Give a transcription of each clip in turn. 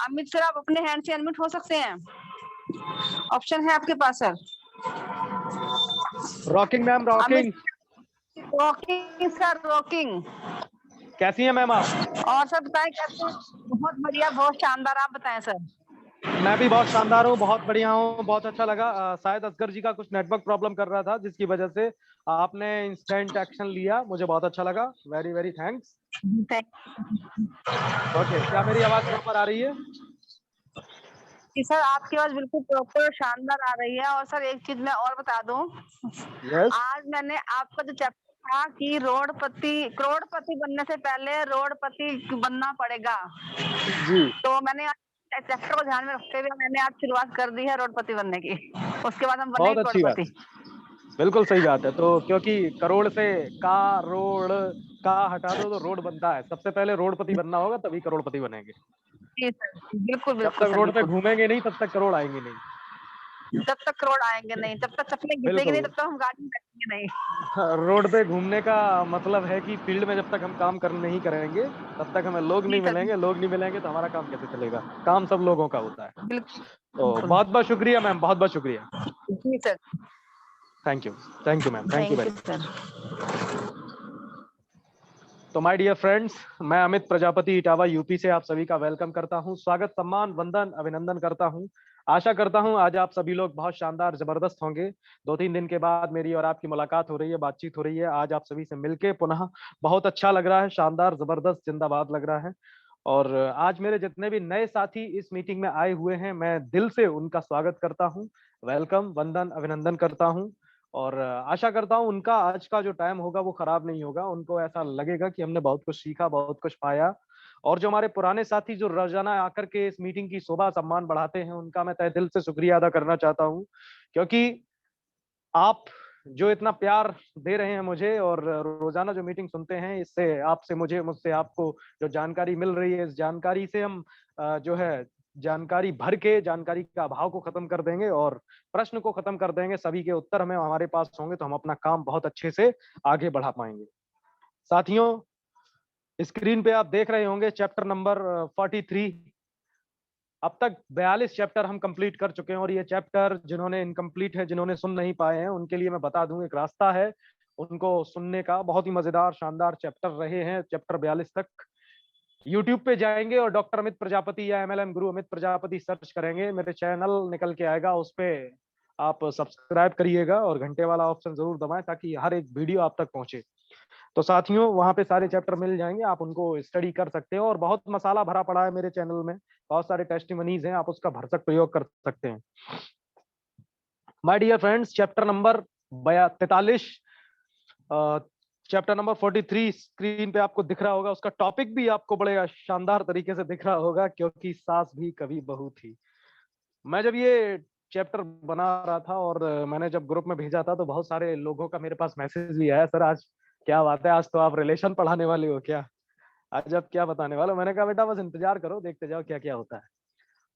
Amit sir, आप अपने hand से अनम्यूट हो सकते हैं, ऑप्शन है आपके पास sir. Rocking ma'am, rocking. Rocking sir, rocking. कैसी हैं मैम आप? और सर बताएं कैसे हैं? बहुत बढ़िया, बहुत शानदार। आप बताएं सर। मैं भी बहुत शानदार हूँ, बहुत बढ़िया हूँ, बहुत अच्छा लगा। शायद असगर जी का कुछ नेटवर्क प्रॉब्लम कर रहा था, जिसकी वजह से आपने इंस्टेंट एक्शन लिया, मुझे बहुत अच्छा लगा। Very very thanks. ओके, क्या मेरी आवाज प्रॉपर आ रही है? जी सर, आपकी आवाज बिल्कुल प्रॉपर शानदार आ रही है। और सर एक चीज मैं और बता दूं, यस। आज मैंने आपका जो चैप्टर था कि करोड़पति बनने से पहले रोडपति बनना पड़ेगा, जी। तो मैंने चैप्टर को ध्यान में रखते हुए मैंने आज शुरुआत कर दी है रोडपति बनने की। उसके बाद हम बहुत बनेंगे अच्छी बात, करोड़पति। बिल्कुल सही बात है। तो क्योंकि करोड़ से रोड का हटा दो तो रोड बनता है, सबसे पहले रोडपति बनना होगा, तभी करोड़पति बनेंगे। जी सर, बिल्कुल जब बिल्कुल तक सर, रोड पे बिल्कुल। घूमेंगे नहीं तब तक करोड़ आएंगे नहीं। जब तक करोड़ आएंगे नहीं, जब तक चप्पलें घिसेगी नहीं, बिल्कुल। तब तक हम गाड़ी में बैठेंगे नहीं। रोड पे घूमने का मतलब है कि फील्ड में जब तक हम काम कर नहीं करेंगे तब तक हमें लोग जी नहीं सर, मिलेंगे, लोग नहीं मिलेंगे तो हमारा काम कैसे चलेगा? काम सब लोगों का होता है। बिल्कुल तो बिल्कुल। बहुत बहुत शुक्रिया मैम, बहुत बहुत शुक्रिया। जी sir, thank you, thank you ma'am, thank you thank very you much. Sir. तो माय डियर फ्रेंड्स, मैं अमित प्रजापति इटावा यूपी से आप सभी का वेलकम करता हूं, स्वागत, सम्मान, वंदन, अभिनंदन करता हूं। आशा करता हूं आज आप सभी लोग बहुत शानदार, जबरदस्त होंगे। 2-3 दिन के बाद मेरी और आपकी मुलाकात हो रही है, बातचीत हो रही है। आज आप सभी से मिलके पुनः बहुत अच्छा लग रहा है, शानदार, जबरदस्त, जिंदाबाद लग रहा है। और आज मेरे जितने भी नए साथी इस मीटिंग में आए हुए हैं, मैं दिल से उनका स्वागत करता हूं, वेलकम, वंदन, अभिनंदन करता हूं। और आशा करता हूं उनका आज का जो टाइम होगा वो खराब नहीं होगा, उनको ऐसा लगेगा कि हमने बहुत कुछ सीखा, बहुत कुछ पाया। और जो हमारे पुराने साथी जो रोजाना आकर के इस मीटिंग की शोभा सम्मान बढ़ाते हैं, उनका मैं तहे दिल से शुक्रिया अदा करना चाहता हूं। क्योंकि आप जो इतना प्यार दे रहे हैं मुझे और रोजाना जो मीटिंग सुनते हैं, इससे आपसे मुझे, मुझसे आपको जो जानकारी मिल रही है, इस जानकारी से हम जो है जानकारी भर के जानकारी का अभाव को खत्म कर देंगे और प्रश्न को खत्म कर देंगे। सभी के उत्तर हमें हमारे पास होंगे तो हम अपना काम बहुत अच्छे से आगे बढ़ा पाएंगे। साथियों, स्क्रीन पे आप देख रहे होंगे चैप्टर नंबर 43। अब तक 42 चैप्टर हम कंप्लीट कर चुके हैं और ये चैप्टर जिन्होंने इनकम्प्लीट है, जिन्होंने सुन नहीं पाए हैं, उनके लिए मैं बता दूं एक रास्ता है उनको सुनने का। बहुत ही मजेदार, शानदार चैप्टर रहे हैं चैप्टर 42 तक। यूट्यूब पे जाएंगे और डॉक्टर अमित प्रजापति या एमएलएम गुरु अमित प्रजापति सर्च करेंगे, मेरे चैनल निकल के आएगा, उस पे आप सब्सक्राइब करिएगा और घंटे वाला ऑप्शन जरूर दबाएं ताकि हर एक वीडियो आप तक पहुंचे। तो साथियों, वहां पे सारे चैप्टर मिल जाएंगे, आप उनको स्टडी कर सकते हो और बहुत मसाला भरा पड़ा है मेरे चैनल में, बहुत सारे टेस्टिमनीज हैं, आप उसका भरसक प्रयोग कर सकते हैं। My dear friends, chapter number 43, chapter number 43 screen पे आपको दिख रहा होगा। उसका टॉपिक भी आपको बड़े शानदार तरीके से दिख रहा होगा, क्योंकि सास भी कभी बहू थी। मैं जब ये चैप्टर बना रहा था और मैंने जब ग्रुप में भेजा था तो बहुत सारे लोगों का मेरे पास मैसेज भी आया, सर आज क्या बात है, आज तो आप रिलेशन पढ़ाने वाले हो क्या, आज आप क्या बताने वाले हो? मैंने कहा बेटा बस इंतजार करो, देखते जाओ क्या क्या होता है।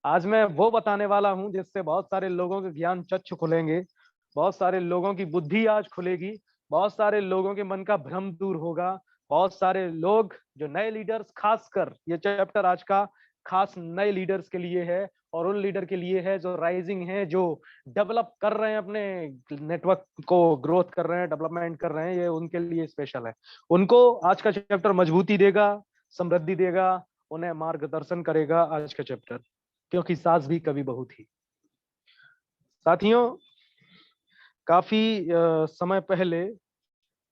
आज मैं वो बताने वाला हूँ जिससे बहुत सारे लोगों के ज्ञान चक्षु खुलेंगे, बहुत सारे लोगों की बुद्धि आज खुलेगी, बहुत सारे लोगों के मन का भ्रम दूर होगा। बहुत सारे लोग जो नए लीडर्स, खासकर ये चैप्टर आज का खास नए लीडर्स के लिए है और उन लीडर के लिए है जो राइजिंग है, जो डेवलप कर रहे हैं, अपने नेटवर्क को ग्रोथ कर रहे हैं, डेवलपमेंट कर रहे हैं, ये उनके लिए स्पेशल है। उनको आज का चैप्टर मजबूती देगा, समृद्धि देगा, उन्हें मार्गदर्शन करेगा आज का चैप्टर, क्योंकि सास भी कभी बहू थी। साथियों, काफी समय पहले,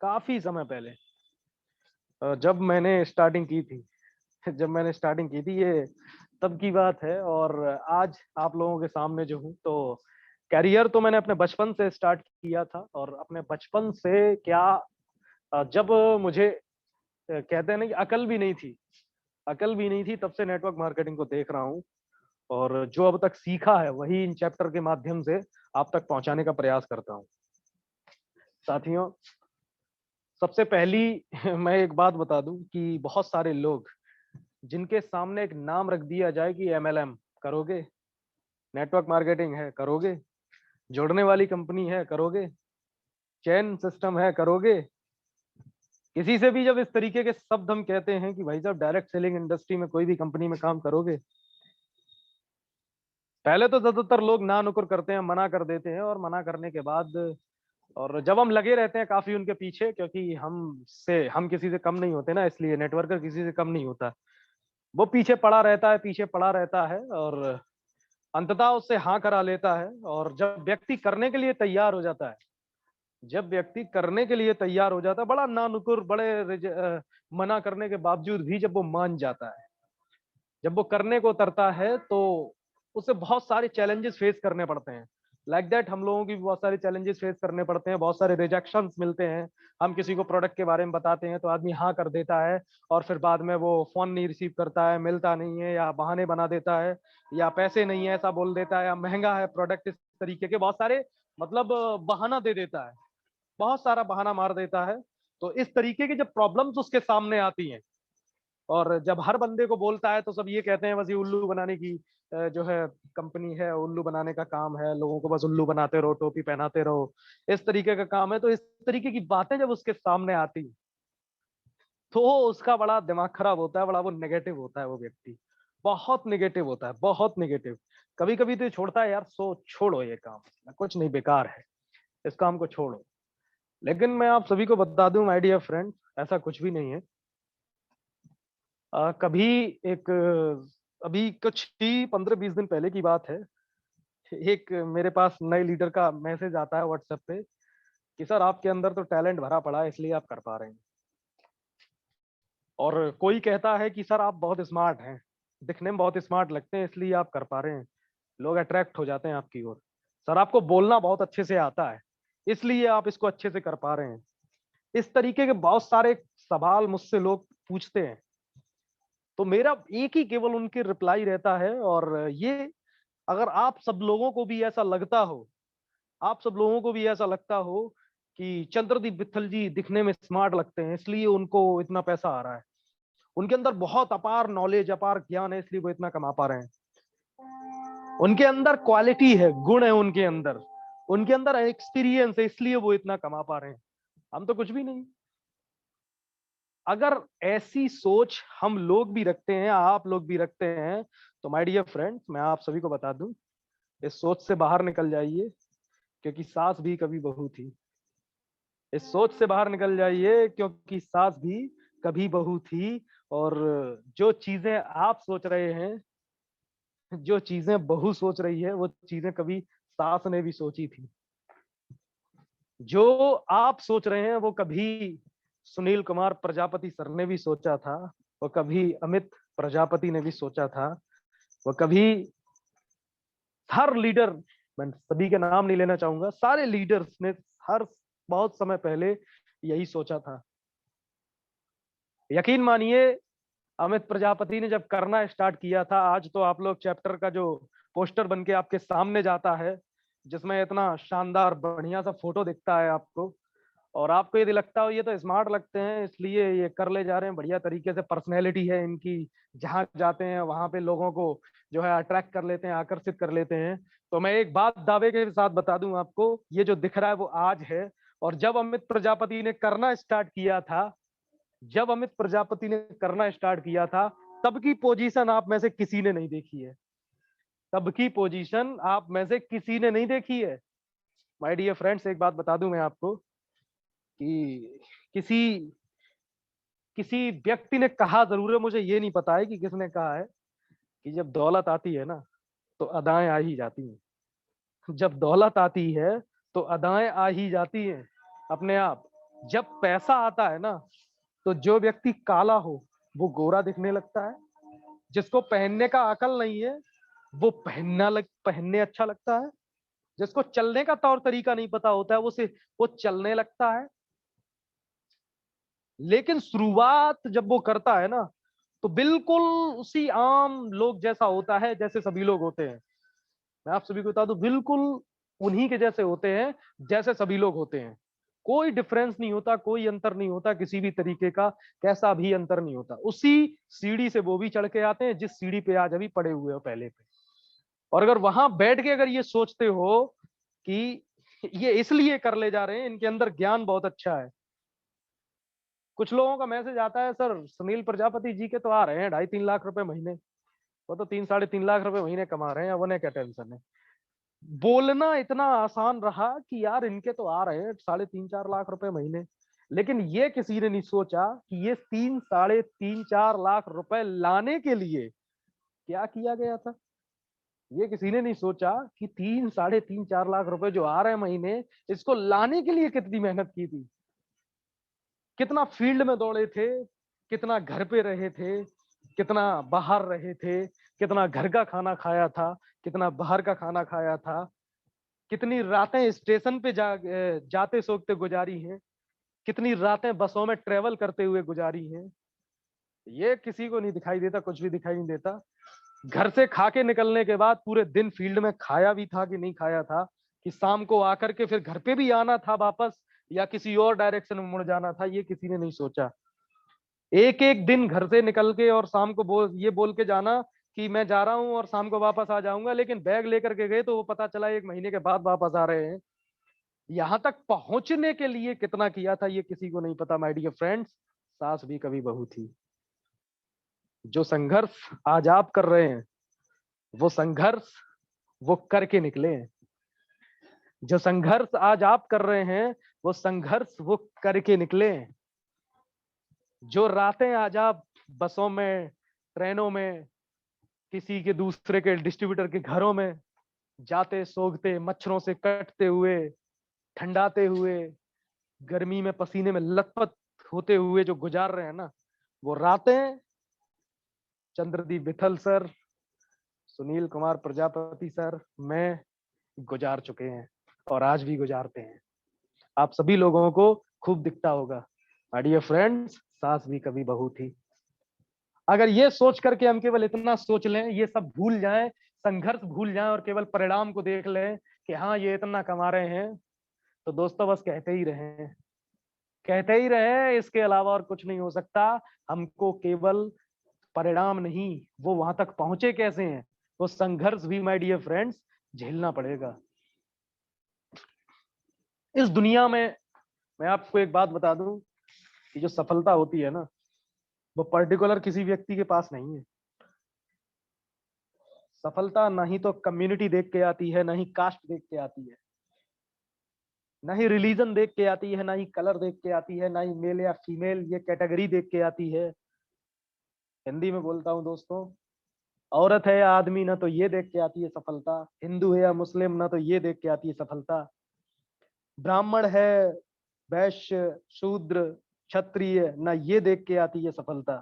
काफी समय पहले जब मैंने स्टार्टिंग की थी जब मैंने स्टार्टिंग की थी, ये तब की बात है। और आज आप लोगों के सामने जो हूँ, तो कैरियर तो मैंने अपने बचपन से स्टार्ट किया था। और अपने बचपन से क्या, जब मुझे कहते हैं ना कि अकल भी नहीं थी, अकल भी नहीं थी, तब से नेटवर्क मार्केटिंग को देख रहा हूँ। और जो अब तक सीखा है वही इन चैप्टर के माध्यम से आप तक पहुंचाने का प्रयास करता हूं। साथियों, सबसे पहली मैं एक बात बता दूं कि बहुत सारे लोग जिनके सामने एक नाम रख दिया जाए कि एमएलएम करोगे, नेटवर्क मार्केटिंग है करोगे, जोड़ने वाली कंपनी है करोगे, चेन सिस्टम है करोगे, किसी से भी जब इस तरीके के शब्द हम कहते हैं कि भाई साहब डायरेक्ट सेलिंग इंडस्ट्री में कोई भी कंपनी में काम करोगे, पहले तो ज्यादातर लोग ना नुकुर करते हैं, मना कर देते हैं, और मना करने के बाद और जब हम लगे रहते हैं काफी उनके पीछे, क्योंकि हम किसी से कम नहीं होते ना, इसलिए नेटवर्कर किसी से कम नहीं होता। वो पीछे पड़ा रहता है, पीछे पड़ा रहता है, और अंततः उससे हाँ करा लेता है। और जब व्यक्ति करने के लिए तैयार हो जाता है, जब व्यक्ति करने के लिए तैयार हो जाता है, बड़ा नानुकुर, मना करने के बावजूद भी जब वो मान जाता है, जब वो करने को उतरता है, तो उसे बहुत सारे चैलेंजेस फेस करने पड़ते हैं। लाइक दैट हम लोगों की भी बहुत सारे चैलेंजेस फेस करने पड़ते हैं, बहुत सारे रिजेक्शंस मिलते हैं। हम किसी को प्रोडक्ट के बारे में बताते हैं तो आदमी हाँ कर देता है, और फिर बाद में वो फोन नहीं रिसीव करता है, मिलता नहीं है, या बहाने बना देता है, या पैसे नहीं है ऐसा बोल देता है, या महंगा है प्रोडक्ट, इस तरीके के बहुत सारे मतलब बहाना दे देता है, बहुत सारा बहाना मार देता है। तो इस तरीके की जब प्रॉब्लम्स उसके सामने आती हैं, और जब हर बंदे को बोलता है, तो सब ये कहते हैं बस ये उल्लू बनाने की जो है कंपनी है, उल्लू बनाने का काम है, लोगों को बस उल्लू बनाते रहो, टोपी पहनाते रहो, इस तरीके का काम है। तो इस तरीके की बातें जब उसके सामने आती, तो उसका बड़ा दिमाग खराब होता है, बड़ा वो नेगेटिव होता है, वो व्यक्ति बहुत नेगेटिव होता है, बहुत नेगेटिव। कभी कभी तो ये छोड़ता है, यार सो छोड़ो ये काम, कुछ नहीं, बेकार है, इस काम को छोड़ो। लेकिन मैं आप सभी को बता दूं माय डियर फ्रेंड, ऐसा कुछ भी नहीं है। कभी एक अभी कुछ ही 15-20 दिन पहले की बात है, एक मेरे पास नए लीडर का मैसेज आता है व्हाट्सएप पे कि सर आपके अंदर तो टैलेंट भरा पड़ा है, इसलिए आप कर पा रहे हैं। और कोई कहता है कि सर आप बहुत स्मार्ट हैं, दिखने में बहुत स्मार्ट लगते हैं, इसलिए आप कर पा रहे हैं, लोग अट्रैक्ट हो जाते हैं आपकी ओर। सर आपको बोलना बहुत अच्छे से आता है, इसलिए आप इसको अच्छे से कर पा रहे हैं। इस तरीके के बहुत सारे सवाल मुझसे लोग पूछते हैं, तो मेरा एक ही केवल उनके रिप्लाई रहता है, और ये अगर आप सब लोगों को भी ऐसा लगता हो, आप सब लोगों को भी ऐसा लगता हो कि चंद्रदीप विट्ठल जी दिखने में स्मार्ट लगते हैं, इसलिए उनको इतना पैसा आ रहा है, उनके अंदर बहुत अपार नॉलेज, अपार ज्ञान है, इसलिए वो इतना कमा पा रहे हैं, उनके अंदर क्वालिटी है, गुण है उनके अंदर एक्सपीरियंस है, इसलिए वो इतना कमा पा रहे हैं, हम तो कुछ भी नहीं। अगर ऐसी सोच हम लोग भी रखते हैं, आप लोग भी रखते हैं, तो माय डियर फ्रेंड्स, मैं आप सभी को बता दूं, इस सोच से बाहर निकल जाइए, क्योंकि सास भी कभी बहू थी। इस सोच से बाहर निकल जाइए, क्योंकि सास भी कभी बहू थी। और जो चीजें आप सोच रहे हैं, जो चीजें बहू सोच रही है, वो चीजें कभी सास ने भी सोची थी। जो आप सोच रहे हैं, वो कभी सुनील कुमार प्रजापति सर ने भी सोचा था, वो कभी अमित प्रजापति ने भी सोचा था, वो कभी हर लीडर, मैं सभी के नाम नहीं लेना चाहूंगा, सारे लीडर्स ने हर बहुत समय पहले यही सोचा था। यकीन मानिए, अमित प्रजापति ने जब करना स्टार्ट किया था, आज तो आप लोग चैप्टर का जो पोस्टर बन के आपके सामने जाता है, जिसमें इतना शानदार बढ़िया सा फोटो दिखता है आपको, और आपको यदि लगता हो ये तो स्मार्ट लगते हैं इसलिए ये कर ले जा रहे हैं, बढ़िया तरीके से पर्सनैलिटी है इनकी, जहां जाते हैं वहां पे लोगों को जो है अट्रैक्ट कर लेते हैं, आकर्षित कर लेते हैं। तो मैं एक बात दावे के साथ बता दूं आपको, ये जो दिख रहा है वो आज है, और जब अमित प्रजापति ने करना स्टार्ट किया था, जब अमित प्रजापति ने करना स्टार्ट किया था, तब की पोजीशन आप में से किसी ने नहीं देखी है, तब की पोजीशन आप में से किसी ने नहीं देखी है। माय डियर फ्रेंड्स, एक बात बता दूं मैं आपको कि किसी किसी व्यक्ति ने कहा जरूर है, मुझे ये नहीं पता है कि किसने कहा है, कि जब दौलत आती है ना, तो अदाएं आ ही जाती हैं। जब दौलत आती है, तो अदाएं आ ही जाती हैं अपने आप। जब पैसा आता है ना, तो जो व्यक्ति काला हो वो गोरा दिखने लगता है, जिसको पहनने का अकल नहीं है वो पहनने अच्छा लगता है, जिसको चलने का तौर तरीका नहीं पता होता है वो चलने लगता है। लेकिन शुरुआत जब वो करता है ना, तो बिल्कुल उसी आम लोग जैसा होता है जैसे सभी लोग होते हैं। मैं आप सभी को बता दूं, बिल्कुल उन्हीं के जैसे होते हैं जैसे सभी लोग होते हैं। कोई डिफरेंस नहीं होता, कोई अंतर नहीं होता किसी भी तरीके का, कैसा भी अंतर नहीं होता। उसी सीढ़ी से वो भी चढ़ के आते हैं जिस सीढ़ी पे आज अभी पड़े हुए हो पहले पे। और अगर वहां बैठ के अगर ये सोचते हो कि ये इसलिए कर ले जा रहे हैं, इनके अंदर ज्ञान बहुत अच्छा है। कुछ लोगों का मैसेज आता है, सर सुनील प्रजापति जी के तो आ रहे हैं 2.5-3 लाख रुपए महीने, वो तो 3-3.5 लाख रुपए महीने कमा रहे हैं, अब उन्हें क्या टेंशन है। बोलना इतना आसान रहा कि यार इनके तो आ रहे हैं 3.5-4 लाख रुपए महीने, लेकिन ये किसी ने नहीं सोचा कि ये 3-3.5-4 लाख रुपए लाने के लिए क्या किया गया था। ये किसी ने नहीं सोचा कि 3-3.5-4 लाख रुपए जो आ रहे हैं महीने, इसको लाने के लिए कितनी मेहनत की थी, कितना फील्ड में दौड़े थे, कितना घर पे रहे थे, कितना बाहर रहे थे, कितना घर का खाना खाया था, कितना बाहर का खाना खाया था, कितनी रातें स्टेशन पे जाते सोते गुजारी हैं, कितनी रातें बसों में ट्रेवल करते हुए गुजारी हैं। ये किसी को नहीं दिखाई देता, कुछ भी दिखाई नहीं देता। घर से खा के निकलने के बाद पूरे दिन फील्ड में खाया भी था कि नहीं खाया था, कि शाम को आकर के फिर घर पे भी आना था वापस या किसी और डायरेक्शन में मुड़ जाना था, ये किसी ने नहीं सोचा। एक एक दिन घर से निकल के और शाम को ये बोल के जाना कि मैं जा रहा हूँ और शाम को वापस आ जाऊंगा, लेकिन बैग लेकर के गए तो वो पता चला 1 महीने के बाद वापस आ रहे हैं। यहाँ तक पहुंचने के लिए कितना किया था ये किसी को नहीं पता माय डियर फ्रेंड्स। सास भी कभी बहू थी। जो संघर्ष आज आप कर रहे हैं वो संघर्ष वो करके निकले हैं। जो संघर्ष आज आप कर रहे हैं वो संघर्ष वो करके निकले हैं। जो रातें आज आप बसों में, ट्रेनों में, किसी के दूसरे के डिस्ट्रीब्यूटर के घरों में जाते सोगते, मच्छरों से कटते हुए, ठंडाते हुए, गर्मी में पसीने में लथपथ होते हुए जो गुजार रहे हैं ना, वो रातें चंद्रदीप विठल सर, सुनील कुमार प्रजापति सर, मैं गुजार चुके हैं और आज भी गुजारते हैं। आप सभी लोगों को खूब दिखता होगा। माय डियर फ्रेंड्स, सास भी कभी बहू थी। अगर ये सोच करके हम केवल इतना सोच लें, ये सब भूल जाएं, संघर्ष भूल जाएं और केवल परिणाम को देख लें कि हाँ ये इतना कमा रहे हैं, तो दोस्तों बस कहते ही रहे, कहते ही रहे, इसके अलावा और कुछ नहीं हो सकता। हमको केवल परिणाम नहीं, वो वहां तक पहुंचे कैसे हैं, वो संघर्ष भी माय डियर फ्रेंड्स झेलना पड़ेगा। इस दुनिया में मैं आपको एक बात बता दूं कि जो सफलता होती है ना, वो पर्टिकुलर किसी व्यक्ति के पास नहीं है। सफलता ना ही तो कम्युनिटी देख के आती है, ना ही कास्ट देख के आती है, ना ही रिलीजन देख के आती है, ना ही कलर देख के आती है, ना ही मेल या फीमेल ये कैटेगरी देख के आती है। हिंदी में बोलता हूँ दोस्तों, औरत है या आदमी, ना तो ये देख के आती है सफलता। हिंदू है या मुस्लिम, ना तो ये देख के आती है सफलता। ब्राह्मण है, वैश्य, शूद्र, क्षत्रिय, ना ये देख के आती है सफलता।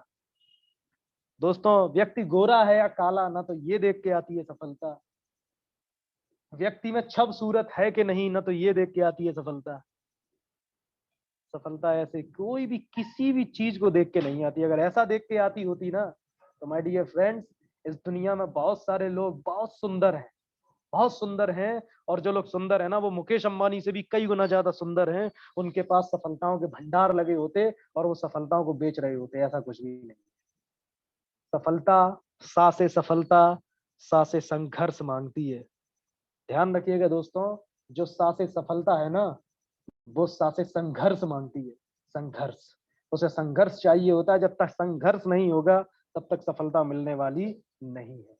दोस्तों, व्यक्ति गोरा है या काला, ना तो ये देख के आती है सफलता। व्यक्ति में छब सूरत है कि नहीं, ना तो ये देख के आती है सफलता। सफलता ऐसे कोई भी किसी भी चीज को देख के नहीं आती। अगर ऐसा देख के आती होती ना, तो माय डियर फ्रेंड्स, इस दुनिया में बहुत सारे लोग बहुत सुंदर हैं, बहुत सुंदर हैं, और जो लोग सुंदर है ना, वो मुकेश अंबानी से भी कई गुना ज्यादा सुंदर हैं। उनके पास सफलताओं के भंडार लगे होते और वो सफलताओं को बेच रहे होते। ऐसा कुछ भी नहीं। सफलता, सा से सफलता, सा से संघर्ष मांगती है। ध्यान रखिएगा दोस्तों, जो सा से सफलता है ना, वो सा से संघर्ष मांगती है। संघर्ष, उसे संघर्ष चाहिए होता है। जब तक संघर्ष नहीं होगा तब तक सफलता मिलने वाली नहीं है,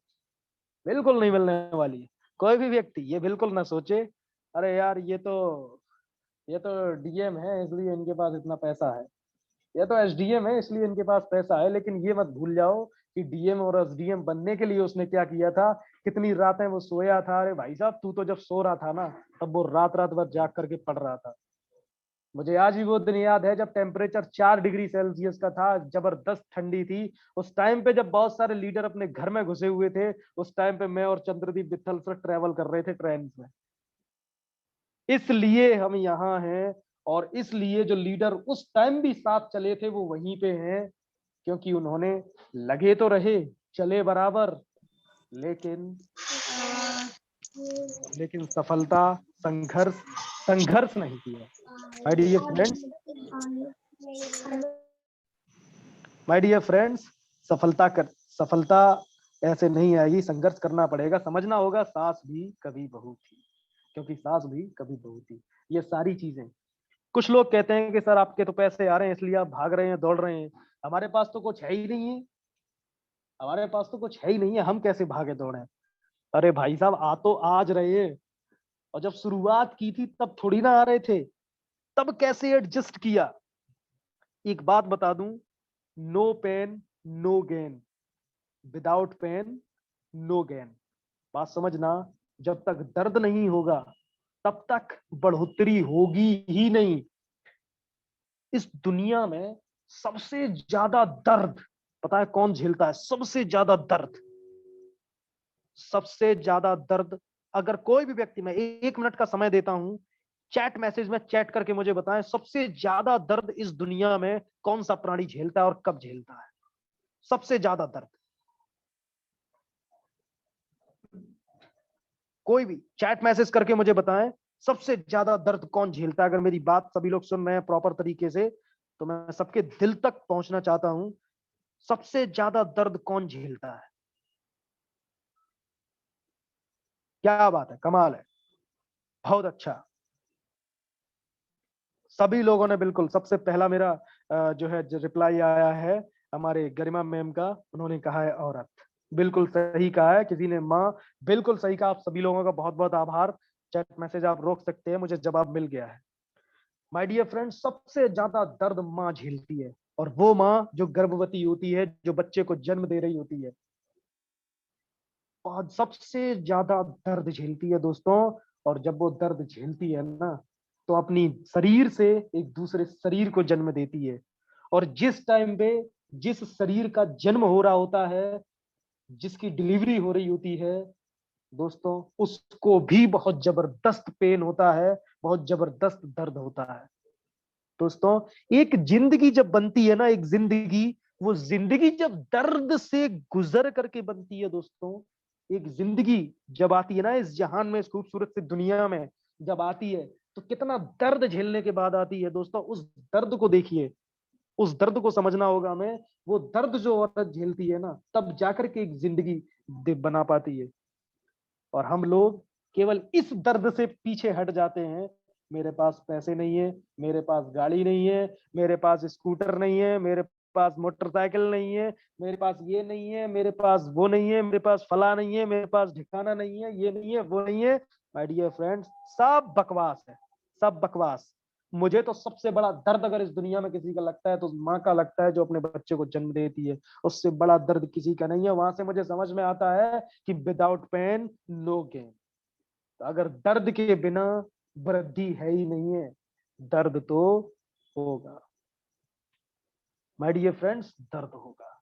बिल्कुल नहीं मिलने वाली है। कोई भी व्यक्ति ये बिल्कुल ना सोचे, अरे यार ये तो डीएम है इसलिए इनके पास इतना पैसा है, ये तो एसडीएम है इसलिए इनके पास पैसा है। लेकिन ये मत भूल जाओ कि डीएम और एसडीएम बनने के लिए उसने क्या किया था, कितनी रातें वो सोया था। अरे भाई साहब, तू तो जब सो रहा था ना, तब वो रात रात भर जाग करके पढ़ रहा था। मुझे आज भी वो दिन याद है जब टेम्परेचर 4 डिग्री सेल्सियस का था, जबरदस्त ठंडी थी। उस टाइम पे जब बहुत सारे लीडर अपने घर में घुसे हुए थे, उस टाइम पे मैं और चंद्रदीप विट्ठल सर ट्रेवल कर रहे थे ट्रेन में। इसलिए हम यहाँ हैं, और इसलिए जो लीडर उस टाइम भी साथ चले थे वो वहीं पे हैं, क्योंकि उन्होंने लगे तो रहे, चले बराबर, लेकिन सफलता, संघर्ष संघर्ष नहीं किया। My dear friends, my dear friends, सफलता ऐसे नहीं आएगी, संघर्ष करना पड़ेगा। समझना होगा, सास भी कभी बहू थी, क्योंकि सास भी कभी बहू थी। ये सारी चीजें, कुछ लोग कहते हैं कि सर आपके तो पैसे आ रहे हैं इसलिए आप भाग रहे हैं, दौड़ रहे हैं। हमारे पास तो कुछ है ही नहीं है, हमारे पास तो कुछ है ही नहीं है, हम कैसे भागे दौड़े। अरे भाई साहब, आ तो आज रहे हैं, और जब शुरुआत की थी तब थोड़ी ना आ रहे थे, तब कैसे एडजस्ट किया। एक बात बता दूं, no pain no gain, without pain no gain. बात समझना, जब तक दर्द नहीं होगा तब तक बढ़ोतरी होगी ही नहीं। इस दुनिया में सबसे ज्यादा दर्द पता है कौन झेलता है? सबसे ज्यादा दर्द, सबसे ज्यादा दर्द। अगर कोई भी व्यक्ति, मैं 1 मिनट का समय देता हूं, चैट मैसेज में चैट करके मुझे बताएं, सबसे ज्यादा दर्द इस दुनिया में कौन सा प्राणी झेलता है और कब झेलता है? सबसे ज्यादा दर्द कोई भी चैट मैसेज करके मुझे बताएं, सबसे ज्यादा दर्द कौन झेलता है। अगर मेरी बात सभी लोग सुन रहे हैं प्रॉपर तरीके से, तो मैं सबके दिल तक पहुंचना चाहता हूं, सबसे ज्यादा दर्द कौन झेलता है? क्या बात है, कमाल है, बहुत अच्छा। सभी लोगों ने बिल्कुल, सबसे पहला मेरा जो है रिप्लाई आया है हमारे गरिमा मैम का, उन्होंने कहा है औरत। बिल्कुल सही कहा है किसी ने, माँ। बिल्कुल सही कहा। आप सभी लोगों का बहुत बहुत आभार। चैट मैसेज आप रोक सकते हैं, मुझे जवाब मिल गया है। माय डियर फ्रेंड्स, सबसे ज्यादा दर्द माँ झेलती है, और वो माँ जो गर्भवती होती है, जो बच्चे को जन्म दे रही होती है, और सबसे ज्यादा दर्द झेलती है दोस्तों। और जब वो दर्द झेलती है ना, तो अपनी शरीर से एक दूसरे शरीर को जन्म देती है। और जिस टाइम पे जिस शरीर का जन्म हो रहा होता है, जिसकी डिलीवरी हो रही होती है दोस्तों, उसको भी बहुत जबरदस्त पेन होता है, बहुत जबरदस्त दर्द होता है दोस्तों। एक जिंदगी जब बनती है ना, एक जिंदगी, वो जिंदगी जब दर्द से गुजर करके बनती है दोस्तों, एक जिंदगी जब आती है ना इस जहान में, इस खूबसूरत सी दुनिया में जब आती है, तो कितना दर्द झेलने के बाद आती है दोस्तों। उस दर्द को देखिए, उस दर्द को समझना होगा हमें। वो दर्द जो औरत झेलती है ना, तब जाकर के एक जिंदगी बना पाती है। और हम लोग केवल इस दर्द से पीछे हट जाते हैं। मेरे पास पैसे नहीं है, मेरे पास गाड़ी नहीं है, मेरे पास स्कूटर नहीं है, मेरे पास मोटरसाइकिल नहीं है, मेरे पास ये नहीं है, मेरे पास वो नहीं है, मेरे पास फला नहीं है, मेरे पास ठिकाना नहीं है, ये नहीं है, वो नहीं है। माय डियर फ्रेंड्स, सब बकवास है, सब बकवास। मुझे तो सबसे बड़ा दर्द अगर इस दुनिया में किसी का लगता है, तो माँ का लगता है, जो अपने बच्चे को जन्म देती है। उससे बड़ा दर्द किसी का नहीं है। वहां से मुझे समझ में आता है कि विदाउट पेन नो गेन। अगर दर्द के बिना वृद्धि है ही नहीं है, दर्द तो होगा। माय डियर फ्रेंड्स, दर्द होगा।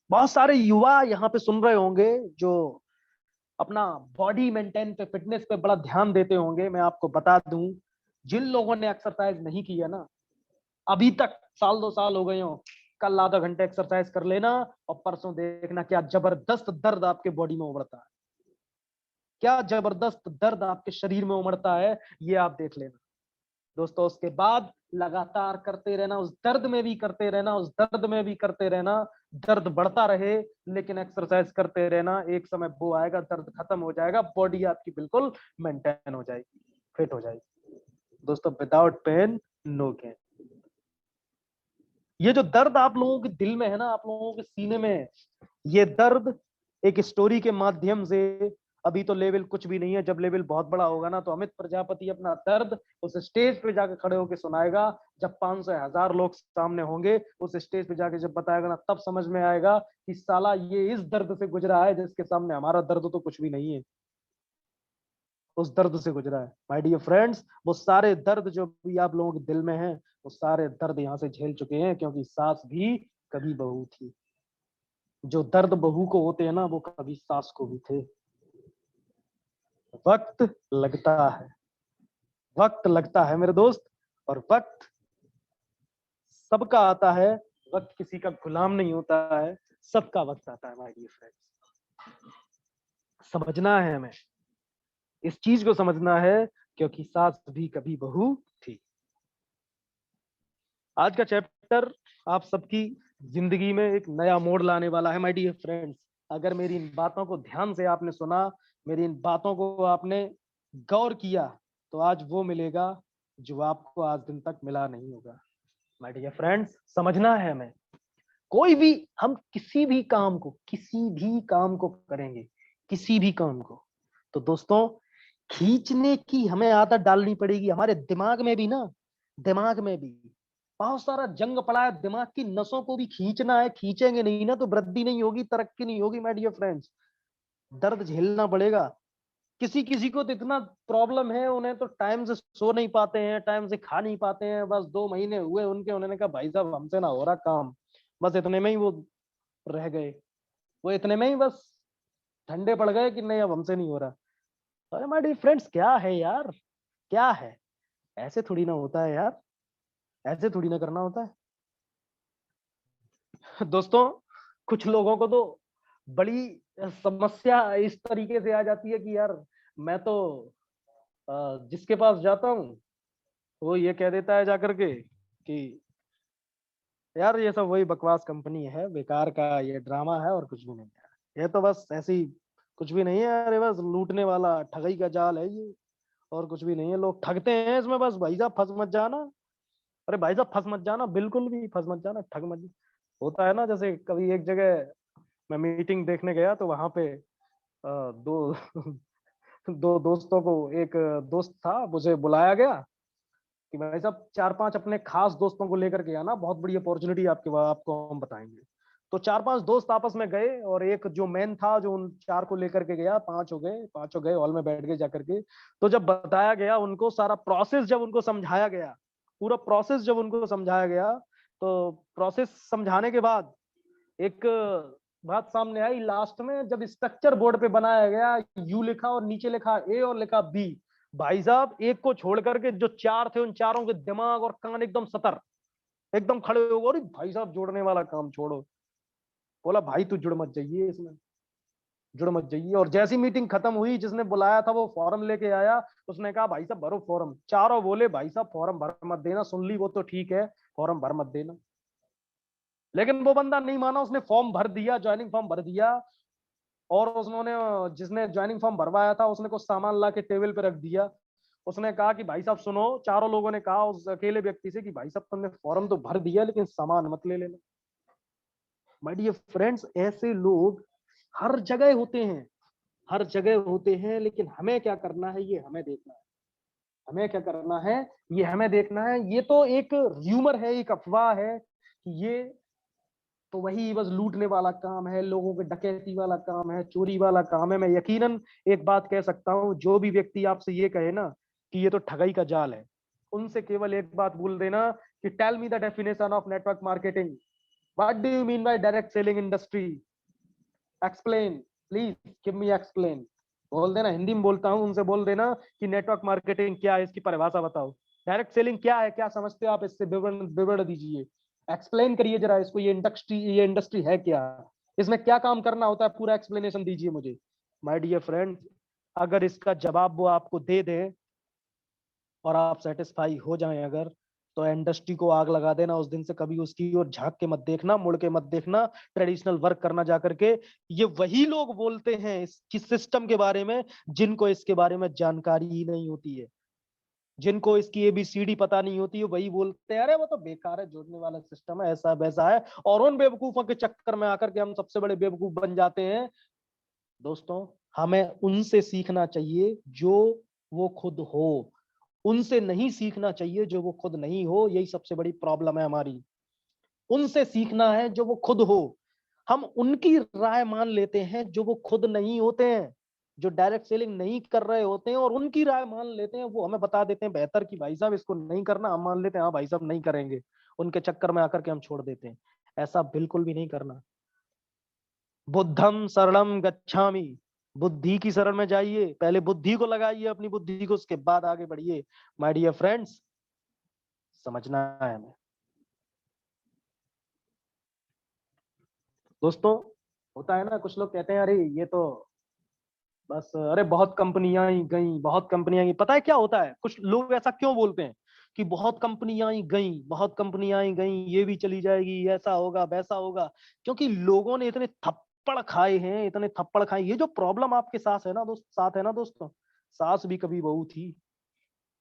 बहुत सारे युवा यहाँ पे सुन रहे होंगे जो अपना बॉडी मेंटेन पे, फिटनेस पे बड़ा ध्यान देते होंगे। मैं आपको बता दूं, जिन लोगों ने एक्सरसाइज नहीं किया ना अभी तक, साल 2 साल हो गए हो, कल आधा घंटा एक्सरसाइज कर लेना, और परसों देखना क्या जबरदस्त दर्द आपके बॉडी में उमड़ता है, क्या जबरदस्त दर्द आपके शरीर में उमड़ता है, ये आप देख लेना दोस्तों। उसके बाद लगातार करते रहना, उस दर्द में भी करते रहना, उस दर्द में भी करते रहना। दर्द बढ़ता रहे, लेकिन एक्सरसाइज करते रहना। एक समय वो आएगा, दर्द खत्म हो जाएगा, बॉडी आपकी बिल्कुल मेंटेन हो जाएगी, फिट हो जाएगी दोस्तों। Without pain no gain. ये जो दर्द आप लोगों के दिल में है ना, आप लोगों के सीने में है, ये दर्द एक स्टोरी के माध्यम से, अभी तो लेवल कुछ भी नहीं है, जब लेवल बहुत बड़ा होगा ना, तो अमित प्रजापति अपना दर्द उस स्टेज पे जाके खड़े होकर सुनाएगा। जब 500,000 लोग सामने होंगे, उस स्टेज पे जाके जब बताएगा ना, तब समझ में आएगा कि साला ये इस दर्द से गुजरा है जिसके सामने हमारा दर्द तो कुछ भी नहीं है। उस दर्द से गुजरा है माय डियर फ्रेंड्स। वो सारे दर्द जो भी आप लोगों के दिल में हैं, वो सारे दर्द यहाँ से झेल चुके हैं, क्योंकि सास भी कभी बहू थी। जो दर्द बहू को होते हैं ना, वो कभी सास को भी थे। वक्त लगता है, वक्त लगता है मेरे दोस्त, और वक्त सबका आता है। वक्त किसी का गुलाम नहीं होता है, सबका वक्त आता है माय डियर फ्रेंड्स। समझना है हमें, इस चीज को समझना है, क्योंकि सास भी कभी बहू थी। आज का चैप्टर आप सबकी जिंदगी में एक नया मोड़ लाने वाला है माय डियर फ्रेंड्स। अगर मेरी इन बातों को ध्यान से आपने सुना, मेरी इन बातों को आपने गौर किया, तो आज वो मिलेगा जो आपको आज दिन तक मिला नहीं होगा। माय डियर फ्रेंड्स, समझना है हमें, कोई भी, हम किसी भी काम को करेंगे, किसी भी काम को, तो दोस्तों खींचने की हमें आदत डालनी पड़ेगी हमारे दिमाग में भी ना। दिमाग में भी बहुत सारा जंग पड़ा है, दिमाग की नसों को भी खींचना है। खींचेंगे नहीं ना तो वृद्धि नहीं होगी, तरक्की नहीं होगी माय डियर फ्रेंड्स। दर्द झेलना पड़ेगा। किसी किसी को तो इतना प्रॉब्लम है, उन्हें तो टाइम से सो नहीं पाते हैं, टाइम से खा नहीं पाते हैं। बस 2 महीने हुए उनके, उन्होंने कहा भाई साहब हमसे ना हो रहा काम, बस इतने में ही वो रह गए। वो इतने में ही बस ठंडे पड़ गए कि नहीं अब हमसे नहीं हो रहा। अरे माय डियर फ्रेंड्स, क्या है यार, क्या है? ऐसे थोड़ी ना होता है यार, ऐसे थोड़ी ना करना होता है। दोस्तों कुछ लोगों को तो बड़ी समस्या इस तरीके से आ जाती है कि यार मैं तो जिसके पास जाता हूँ वो ये कह देता है जाकर के कि यार ये सब वही बकवास कंपनी है, बेकार का ये ड्रामा है और कुछ भी नहीं है, ये तो बस ऐसी कुछ भी नहीं है, अरे बस लूटने वाला ठगी का जाल है ये, और कुछ भी नहीं है। लोग ठगते हैं इसमें, बस भाई साहब फंस मत जाना। अरे भाई साहब फंस मत जाना, बिल्कुल भी फंस मत जाना, ठग मत। होता है ना, जैसे कभी एक जगह मैं मीटिंग देखने गया तो वहां पे दो दो दोस्तों को, एक दोस्त था मुझे बुलाया गया कि भाई साहब 4-5 अपने खास दोस्तों को लेकर के आना, बहुत बड़ी अपॉर्चुनिटी आपको हम बताएंगे। तो 4-5 दोस्त आपस में गए और एक जो मैन था जो उन 4 को लेकर के गया, 5 हो गए, 5 हो गए, हॉल में बैठ गए जाकर के। तो जब बताया गया उनको सारा प्रोसेस, जब उनको समझाया गया, पूरा प्रोसेस जब उनको समझाया गया, तो प्रोसेस समझाने के बाद एक बात सामने आई लास्ट में, जब स्ट्रक्चर बोर्ड पे बनाया गया, यू लिखा और नीचे लिखा ए और लिखा बी। भाई साहब एक को छोड़ करके जो 4 थे, उन चारों के दिमाग और कान एकदम सतर, एकदम खड़े हो गए। अरे भाई साहब जोड़ने वाला काम छोड़ो। बोला भाई तू जुड़ मत जाइए इसमें, जुड़ मत जाइए। और जैसी मीटिंग खत्म हुई, जिसने बुलाया था वो फॉर्म लेके आया, उसने कहा भाई साहब भरो फॉर्म। चारों बोले भाई साहब फॉर्म भर मत देना, सुन ली वो तो ठीक है, फॉर्म भर मत देना। लेकिन वो बंदा नहीं माना, उसने फॉर्म भर दिया, ज्वाइनिंग फॉर्म भर दिया। और उसने, जिसने ज्वाइनिंग फॉर्म भरवाया था, उसने कुछ सामान ला के टेबल पे रख दिया। उसने कहा कि भाई साहब सुनो, चारों लोगों ने कहा उस अकेले व्यक्ति से कि भाई साहब तुमने फॉर्म तो भर दिया लेकिन सामान मत ले लेना। माय डियर फ्रेंड्स, ऐसे लोग हर जगह होते हैं, हर जगह होते हैं। लेकिन हमें क्या करना है ये हमें देखना है, हमें क्या करना है ये हमें देखना है। ये तो एक र्यूमर है, एक अफवाह है कि ये तो वही बस लूटने वाला काम है, लोगों के डकैती वाला काम है, चोरी वाला काम है। मैं यकीनन एक बात कह सकता हूं, जो भी व्यक्ति आपसे ये कहे ना कि ये तो ठगाई का जाल है, उनसे केवल एक बात बोल देना कि tell me the definition of network marketing, what do you mean by direct selling industry, explain, please give me explain. बोल देना, हिंदी में बोलता हूँ, उनसे बोल देना कि नेटवर्क मार्केटिंग क्या है, इसकी परिभाषा बताओ। डायरेक्ट सेलिंग क्या है, क्या समझते हो आप इससे, विवरण दीजिए, एक्सप्लेन करिए जरा इसको, ये इंडस्ट्री है क्या, इसमें क्या काम करना होता है, पूरा एक्सप्लेनेशन दीजिए मुझे। माय डियर फ्रेंड्स, अगर इसका जवाब वो आपको दे दे और आप सेटिस्फाई हो जाएं अगर, तो इंडस्ट्री को आग लगा देना। उस दिन से कभी उसकी ओर झांक के मत देखना, मुड़ के मत देखना, ट्रेडिशनल वर्क करना जाकर के। ये वही लोग बोलते हैं इसकी सिस्टम के बारे में जिनको इसके बारे में जानकारी ही नहीं होती है, जिनको इसकी एबीसीडी पता नहीं होती है, वही बोलते हैं अरे वो तो बेकार है, जोड़ने वाला सिस्टम है, ऐसा वैसा है। और उन बेवकूफों के चक्कर में आकर के हम सबसे बड़े बेवकूफ बन जाते हैं। दोस्तों हमें उनसे सीखना चाहिए जो वो खुद हो, उनसे नहीं सीखना चाहिए जो वो खुद नहीं हो। यही सबसे बड़ी प्रॉब्लम है हमारी। उनसे सीखना है जो वो खुद हो। हम उनकी राय मान लेते हैं जो वो खुद नहीं होते हैं, जो डायरेक्ट सेलिंग नहीं कर रहे होते हैं, और उनकी राय मान लेते हैं। वो हमें बता देते हैं बेहतर कि भाई साहब इसको नहीं करना, हम मान लेते हैं हाँ भाई साहब नहीं करेंगे, उनके चक्कर में आकर के हम छोड़ देते हैं। ऐसा बिल्कुल भी नहीं करना। बुद्धम शरणम गच्छामि, बुद्धि की शरण में जाइए, पहले बुद्धि को लगाइए अपनी बुद्धि को, उसके बाद आगे बढ़िए। माय डियर फ्रेंड्स, समझना है हमें। दोस्तों होता है ना, कुछ लोग कहते हैं अरे ये तो बस, अरे बहुत कंपनियां ही गई, बहुत कंपनियां ही। पता है क्या होता है, कुछ लोग ऐसा क्यों बोलते हैं कि बहुत कंपनियां ही गई, बहुत कंपनियां ही गई, ये भी चली जाएगी, ऐसा होगा वैसा होगा? क्योंकि लोगों ने इतने थप्पड़ खाए हैं, इतने थप्पड़ खाए। ये जो प्रॉब्लम आपके साथ है ना दोस्तों, सास भी कभी बहू थी।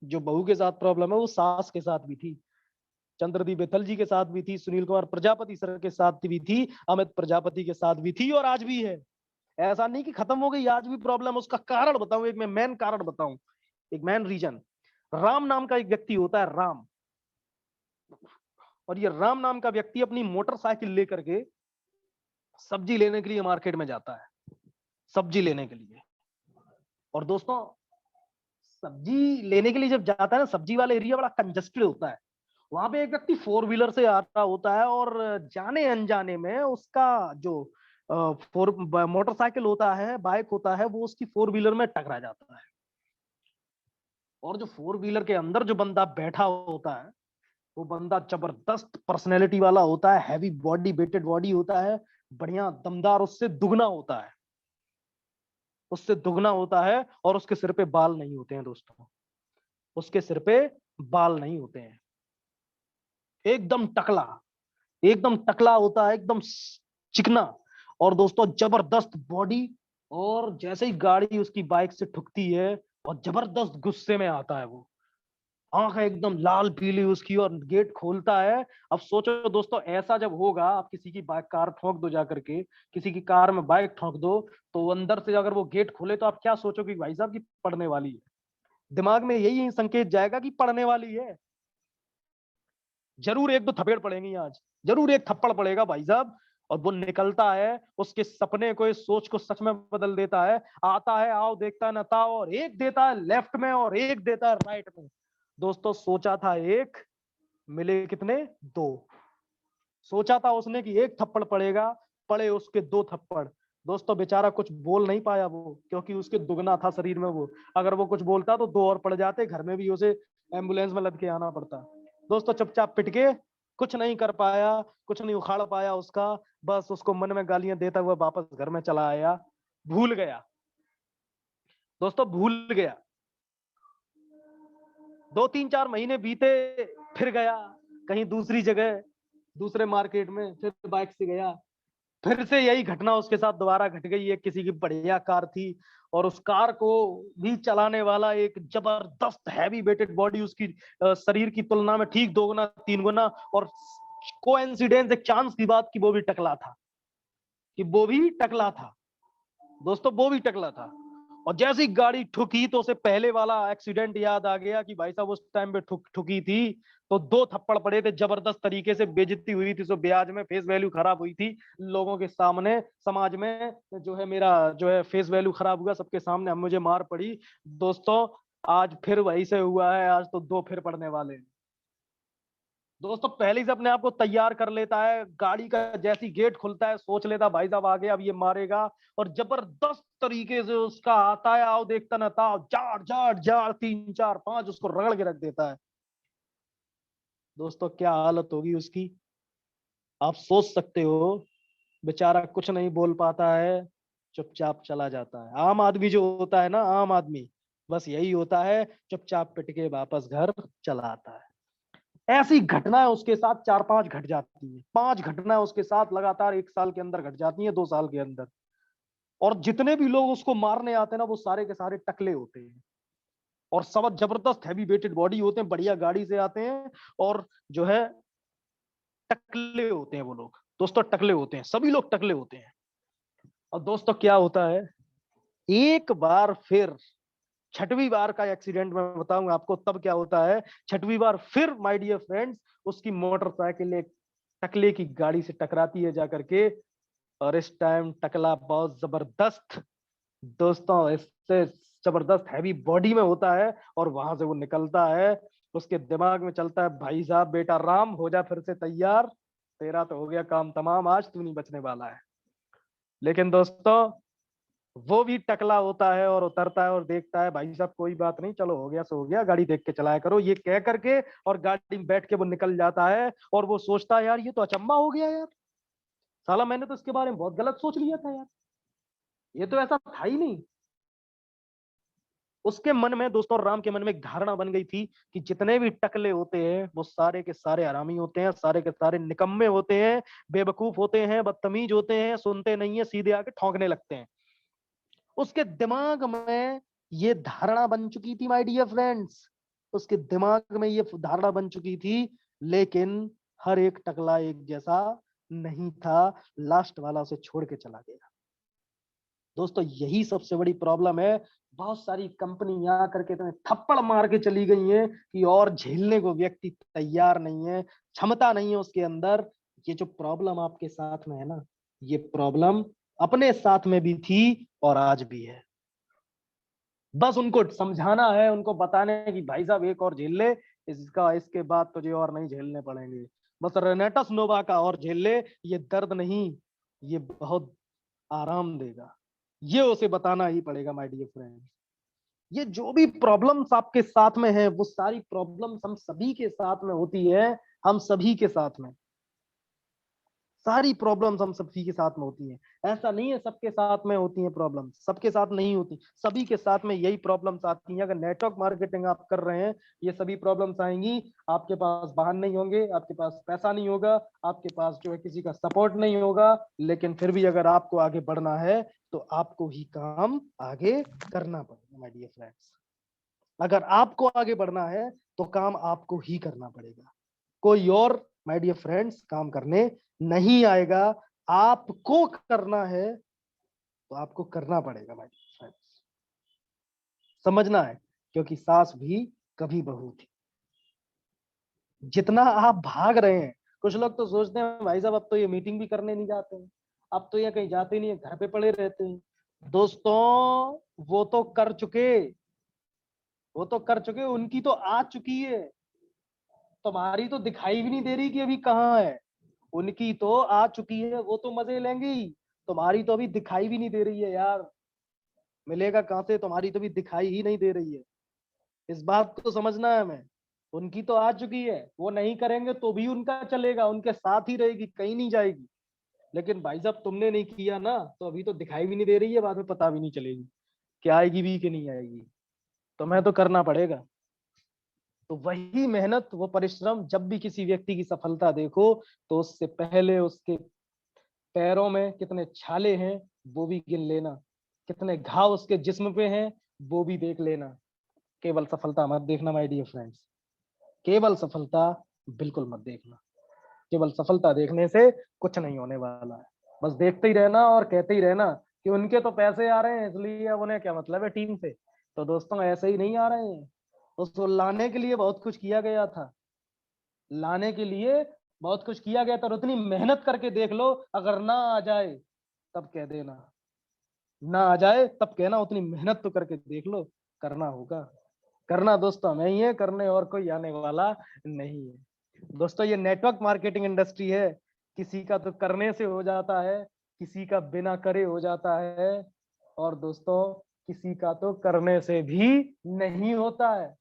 जो बहू के साथ प्रॉब्लम है वो सास के साथ भी थी। चंद्रदीप बेथल जी के साथ भी थी, सुनील कुमार प्रजापति सर के साथ भी थी, अमित प्रजापति के साथ भी थी और आज भी है। ऐसा नहीं कि खत्म हो गई, आज भी प्रॉब्लम। उसका कारण बताऊं, एक मैं मेन कारण बताऊं, एक मेन रीजन। राम नाम का एक व्यक्ति होता है, राम, और ये राम नाम का व्यक्ति अपनी मोटरसाइकिल लेकर के सब्जी लेने के लिए मार्केट में जाता है, सब्जी लेने के लिए। और दोस्तों सब्जी लेने के लिए जब जाता है ना, सब्जी वाला एरिया बड़ा कंजस्टेड होता है। वहां पे एक व्यक्ति 4 व्हीलर से आ रहा होता है और जाने अनजाने में उसका जो फोर मोटरसाइकिल होता है, बाइक होता है, वो उसकी 4 व्हीलर में टकरा जाता है। और जो 4 व्हीलर के अंदर जो बंदा बैठा होता है, वो बंदा जबरदस्त पर्सनैलिटी वाला होता है, हैवी बॉडी, वेटेड बॉडी होता है, बढ़िया दमदार, उससे दुगना होता है, उससे दुगना होता है। और उसके सिर पे बाल नहीं होते हैं दोस्तों, उसके सिर पे बाल नहीं होते हैं। एकदम टकला, एकदम टकला होता है, एकदम चिकना, और दोस्तों जबरदस्त बॉडी। और जैसे ही गाड़ी उसकी बाइक से ठुकती है और जबरदस्त गुस्से में आता है वो, आंख एकदम लाल पीली उसकी, और गेट खोलता है। अब सोचो दोस्तों, ऐसा जब होगा, आप किसी की बाइक कार ठोक दो, जाकर के किसी की कार में बाइक ठोक दो, तो अंदर से अगर वो गेट खोले तो आप क्या सोचोगे? भाई साहब की पड़ने वाली है। दिमाग में यही संकेत जाएगा कि पड़ने वाली है, जरूर एक दो थपेड़ पड़ेंगी आज, जरूर एक थप्पड़ पड़ेगा भाई साहब। और वो निकलता है, उसके सपने को, इस सोच को सच में बदल देता है। आता है, आओ देखता न था, और एक देता है लेफ्ट में और एक देता है राइट में। दोस्तों सोचा था एक, मिले कितने? 2। सोचा था उसने कि एक थप्पड़ पड़ेगा, पड़े उसके 2 थप्पड़। दोस्तों बेचारा कुछ बोल नहीं पाया वो, क्योंकि उसके दुगना था शरीर में वो। अगर वो कुछ बोलता तो 2 और पड़ जाते, घर में भी उसे एम्बुलेंस में लद के आना पड़ता। दोस्तों चुपचाप पिट के, कुछ नहीं कर पाया, कुछ नहीं उखाड़ पाया उसका, बस उसको मन में गालियां देता हुआ वापस घर में चला आया। भूल गया दोस्तों, भूल गया। 2-3-4 महीने बीते, फिर गया कहीं दूसरी जगह, दूसरे मार्केट में, फिर बाइक से गया, फिर से यही घटना उसके साथ दोबारा घट गई। एक किसी की बढ़िया कार थी, और उस कार को भी चलाने वाला एक जबरदस्त हैवी वेटेड बॉडी, उसकी शरीर की तुलना में ठीक 2 गुना 3 गुना। और कोइंसिडेंस, एक चांस की बात कि वो भी टकला था, कि वो भी टकला था दोस्तों, वो भी टकला था। और जैसे ही गाड़ी ठुकी तो उसे पहले वाला एक्सीडेंट याद आ गया कि भाई साहब उस टाइम पे ठुकी थी तो 2 थप्पड़ पड़े थे, जबरदस्त तरीके से बेइज्जती हुई थी, सो ब्याज में फेस वैल्यू खराब हुई थी लोगों के सामने, समाज में जो है मेरा जो है फेस वैल्यू खराब हुआ सबके सामने, अब मुझे मार पड़ी। दोस्तों आज फिर वही से हुआ है, आज तो 2 फिर पड़ने वाले हैं। दोस्तों पहले से अपने आप को तैयार कर लेता है, गाड़ी का जैसी गेट खुलता है सोच लेता भाई साहब आगे अब ये मारेगा, और जबरदस्त तरीके से उसका आता है, आओ देखता ना था, जाड़ जाड़ जाड़ 3 4 5 उसको रगड़ के रख देता है। दोस्तों क्या हालत होगी उसकी, आप सोच सकते हो। बेचारा कुछ नहीं बोल पाता है, चुपचाप चला जाता है। आम आदमी जो होता है ना, आम आदमी, बस यही होता है, चुपचाप पिट के वापस घर चला आता है। ऐसी घटनाएं उसके साथ 4-5 घट जाती है, 5 घटनाएं उसके साथ लगातार 1 साल के अंदर घट जाती हैं, 2 साल के अंदर। और जितने भी लोग उसको मारने आते हैं ना, वो सारे के सारे टकले होते हैं, और सब जबरदस्त हैवी वेटेड बॉडी होते हैं, बढ़िया गाड़ी से आते हैं, और जो है टकले होते हैं वो लोग। दोस्तों टकले होते हैं, सभी लोग टकले होते हैं। और दोस्तों क्या होता है, एक बार फिर, 6वीं बार का एक्सीडेंट मैं बताऊंगा आपको तब क्या होता है। 6वीं बार फिर माय डियर फ्रेंड्स, उसकी मोटरसाइकिल एक टकले की गाड़ी से टकराती है जाकर के, और इस टाइम टकला बहुत जबरदस्त, दोस्तों इससे जबरदस्त हैवी बॉडी में होता है, और वहां से वो निकलता है। उसके दिमाग में चलता है भाई साहब बेटा राम हो जा फिर से तैयार, तेरा तो हो गया काम तमाम, आज तू नहीं बचने वाला है। लेकिन दोस्तों वो भी टकला होता है और उतरता है और देखता है भाई साहब कोई बात नहीं, चलो हो गया सो हो गया, गाड़ी देख के चलाया करो, ये कह करके, और गाड़ी में बैठ के वो निकल जाता है। और वो सोचता है यार ये तो अचंबा हो गया यार, साला मैंने तो इसके बारे में बहुत गलत सोच लिया था यार, ये तो ऐसा था ही नहीं। उसके मन में दोस्तों, राम के मन में एक धारणा बन गई थी कि जितने भी टकले होते हैं वो सारे के सारे हरामी होते हैं, सारे के सारे निकम्मे होते हैं, बेवकूफ होते हैं, बदतमीज होते हैं, सुनते नहीं है, सीधे आके ठोंकने लगते हैं। उसके दिमाग में ये धारणा बन चुकी थी माय डियर फ्रेंड्स, उसके दिमाग में ये धारणा बन चुकी थी लेकिन हर एक टकला एक जैसा नहीं था, लास्ट वाला उसे छोड़ के चला गया। दोस्तों यही सबसे बड़ी प्रॉब्लम है। बहुत सारी कंपनियां आकर के तुम्हें थप्पड़ मार के चली गई हैं कि और झेलने को व्यक्ति तैयार नहीं है, क्षमता नहीं है उसके अंदर। ये जो प्रॉब्लम आपके साथ में है ना, ये प्रॉब्लम अपने साथ में भी थी और आज भी है। बस उनको समझाना है, उनको बताने है कि भाई साहब एक और झेल ले, इसके बाद तुझे और नहीं झेलने पड़ेंगे। बस रेनेटस नोवा का और झेल ले, ये दर्द नहीं, ये बहुत आराम देगा। ये उसे बताना ही पड़ेगा माय डियर फ्रेंड्स। ये जो भी प्रॉब्लम्स आपके साथ में है, वो सारी प्रॉब्लम्स हम सभी के साथ में होती है, हम सभी के साथ में सारी प्रॉब्लम्स हम सभी के साथ में होती हैं। ऐसा नहीं है सबके साथ में होती हैं प्रॉब्लम्स, सबके साथ नहीं होती, सभी के साथ में यही प्रॉब्लम्स आती हैं। अगर नेटवर्क मार्केटिंग आप कर रहे हैं, ये सभी प्रॉब्लम्स आएंगी। आपके पास वाहन नहीं होंगे, आपके पास पैसा नहीं होगा, आपके पास जो है किसी का सपोर्ट नहीं होगा, लेकिन फिर भी अगर आपको आगे बढ़ना है तो आपको ही काम आगे करना पड़ेगा माय डियर फ्रेंड्स। अगर आपको आगे बढ़ना है तो काम आपको ही करना पड़ेगा, कोई और माय डियर फ्रेंड्स काम करने नहीं आएगा। आपको करना है तो आपको करना पड़ेगा माय डियर फ्रेंड्स, समझना है, क्योंकि सास भी कभी बहू थी। जितना आप भाग रहे हैं, कुछ लोग तो सोचते हैं भाई साहब अब तो ये मीटिंग भी करने नहीं जाते हैं, अब तो ये कहीं जाते नहीं है, घर पे पड़े रहते हैं। दोस्तों वो तो कर चुके, वो तो कर चुके, उनकी तो आ चुकी है। तुम्हारी तो दिखाई भी नहीं दे रही कि अभी कहाँ है, उनकी तो आ चुकी है, वो तो मजे लेंगी। तुम्हारी तो अभी दिखाई भी नहीं दे रही है यार, मिलेगा कहां से, तुम्हारी तो अभी दिखाई ही नहीं दे रही है। इस बात को समझना है हमें। उनकी तो आ चुकी है, वो नहीं करेंगे तो भी उनका चलेगा, उनके साथ ही रहेगी, कहीं नहीं जाएगी। लेकिन भाई साहब तुमने नहीं किया ना, तो अभी तो दिखाई भी नहीं दे रही है, बाद में पता भी नहीं चलेगी कि आएगी भी कि नहीं आएगी। तुम्हें तो करना पड़ेगा। तो वही मेहनत, वो परिश्रम, जब भी किसी व्यक्ति की सफलता देखो तो उससे पहले उसके पैरों में कितने छाले हैं वो भी गिन लेना, कितने घाव उसके जिस्म पे हैं वो भी देख लेना। केवल सफलता मत देखना माय डियर फ्रेंड्स, केवल सफलता बिल्कुल मत देखना। केवल सफलता देखने से कुछ नहीं होने वाला है। बस देखते ही रहना और कहते ही रहना कि उनके तो पैसे आ रहे हैं इसलिए अब उन्हें क्या मतलब है टीम से। तो दोस्तों ऐसे ही नहीं आ रहे हैं, उसको लाने के लिए बहुत कुछ किया गया था, लाने के लिए बहुत कुछ किया गया था, और उतनी मेहनत करके देख लो। अगर ना आ जाए तब कह देना, ना आ जाए तब कहना, उतनी मेहनत तो करके देख लो। करना होगा, करना दोस्तों हमें ही है, करने और कोई आने वाला नहीं है। दोस्तों ये नेटवर्क मार्केटिंग इंडस्ट्री है, किसी का तो करने से हो जाता है, किसी का बिना करे हो जाता है, और दोस्तों किसी का तो करने से भी नहीं होता है।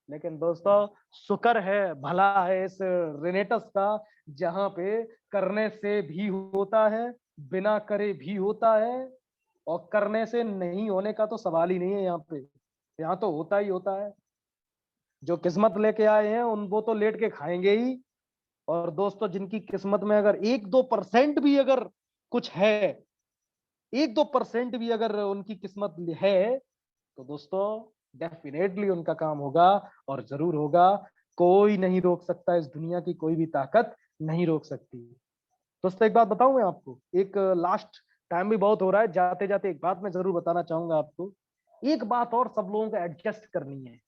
लेकिन दोस्तों शुक्र है, भला है इस रेनेटस का, जहां पे करने से भी होता है, बिना करे भी होता है, और करने से नहीं होने का तो सवाल ही नहीं है यहाँ पे, यहाँ तो होता ही होता है। जो किस्मत लेके आए हैं उन वो तो लेट के खाएंगे ही। और दोस्तों जिनकी किस्मत में अगर 1-2% भी अगर कुछ है, 1-2% भी अगर उनकी किस्मत है, तो दोस्तों डेफिनेटली उनका काम होगा, और जरूर होगा। कोई नहीं रोक सकता, इस दुनिया की कोई भी ताकत नहीं रोक सकती। दोस्तों एक बात बताऊं मैं आपको, एक लास्ट, टाइम भी बहुत हो रहा है, जाते जाते एक बात मैं जरूर बताना चाहूंगा आपको। एक बात और सब लोगों को एडजस्ट करनी है,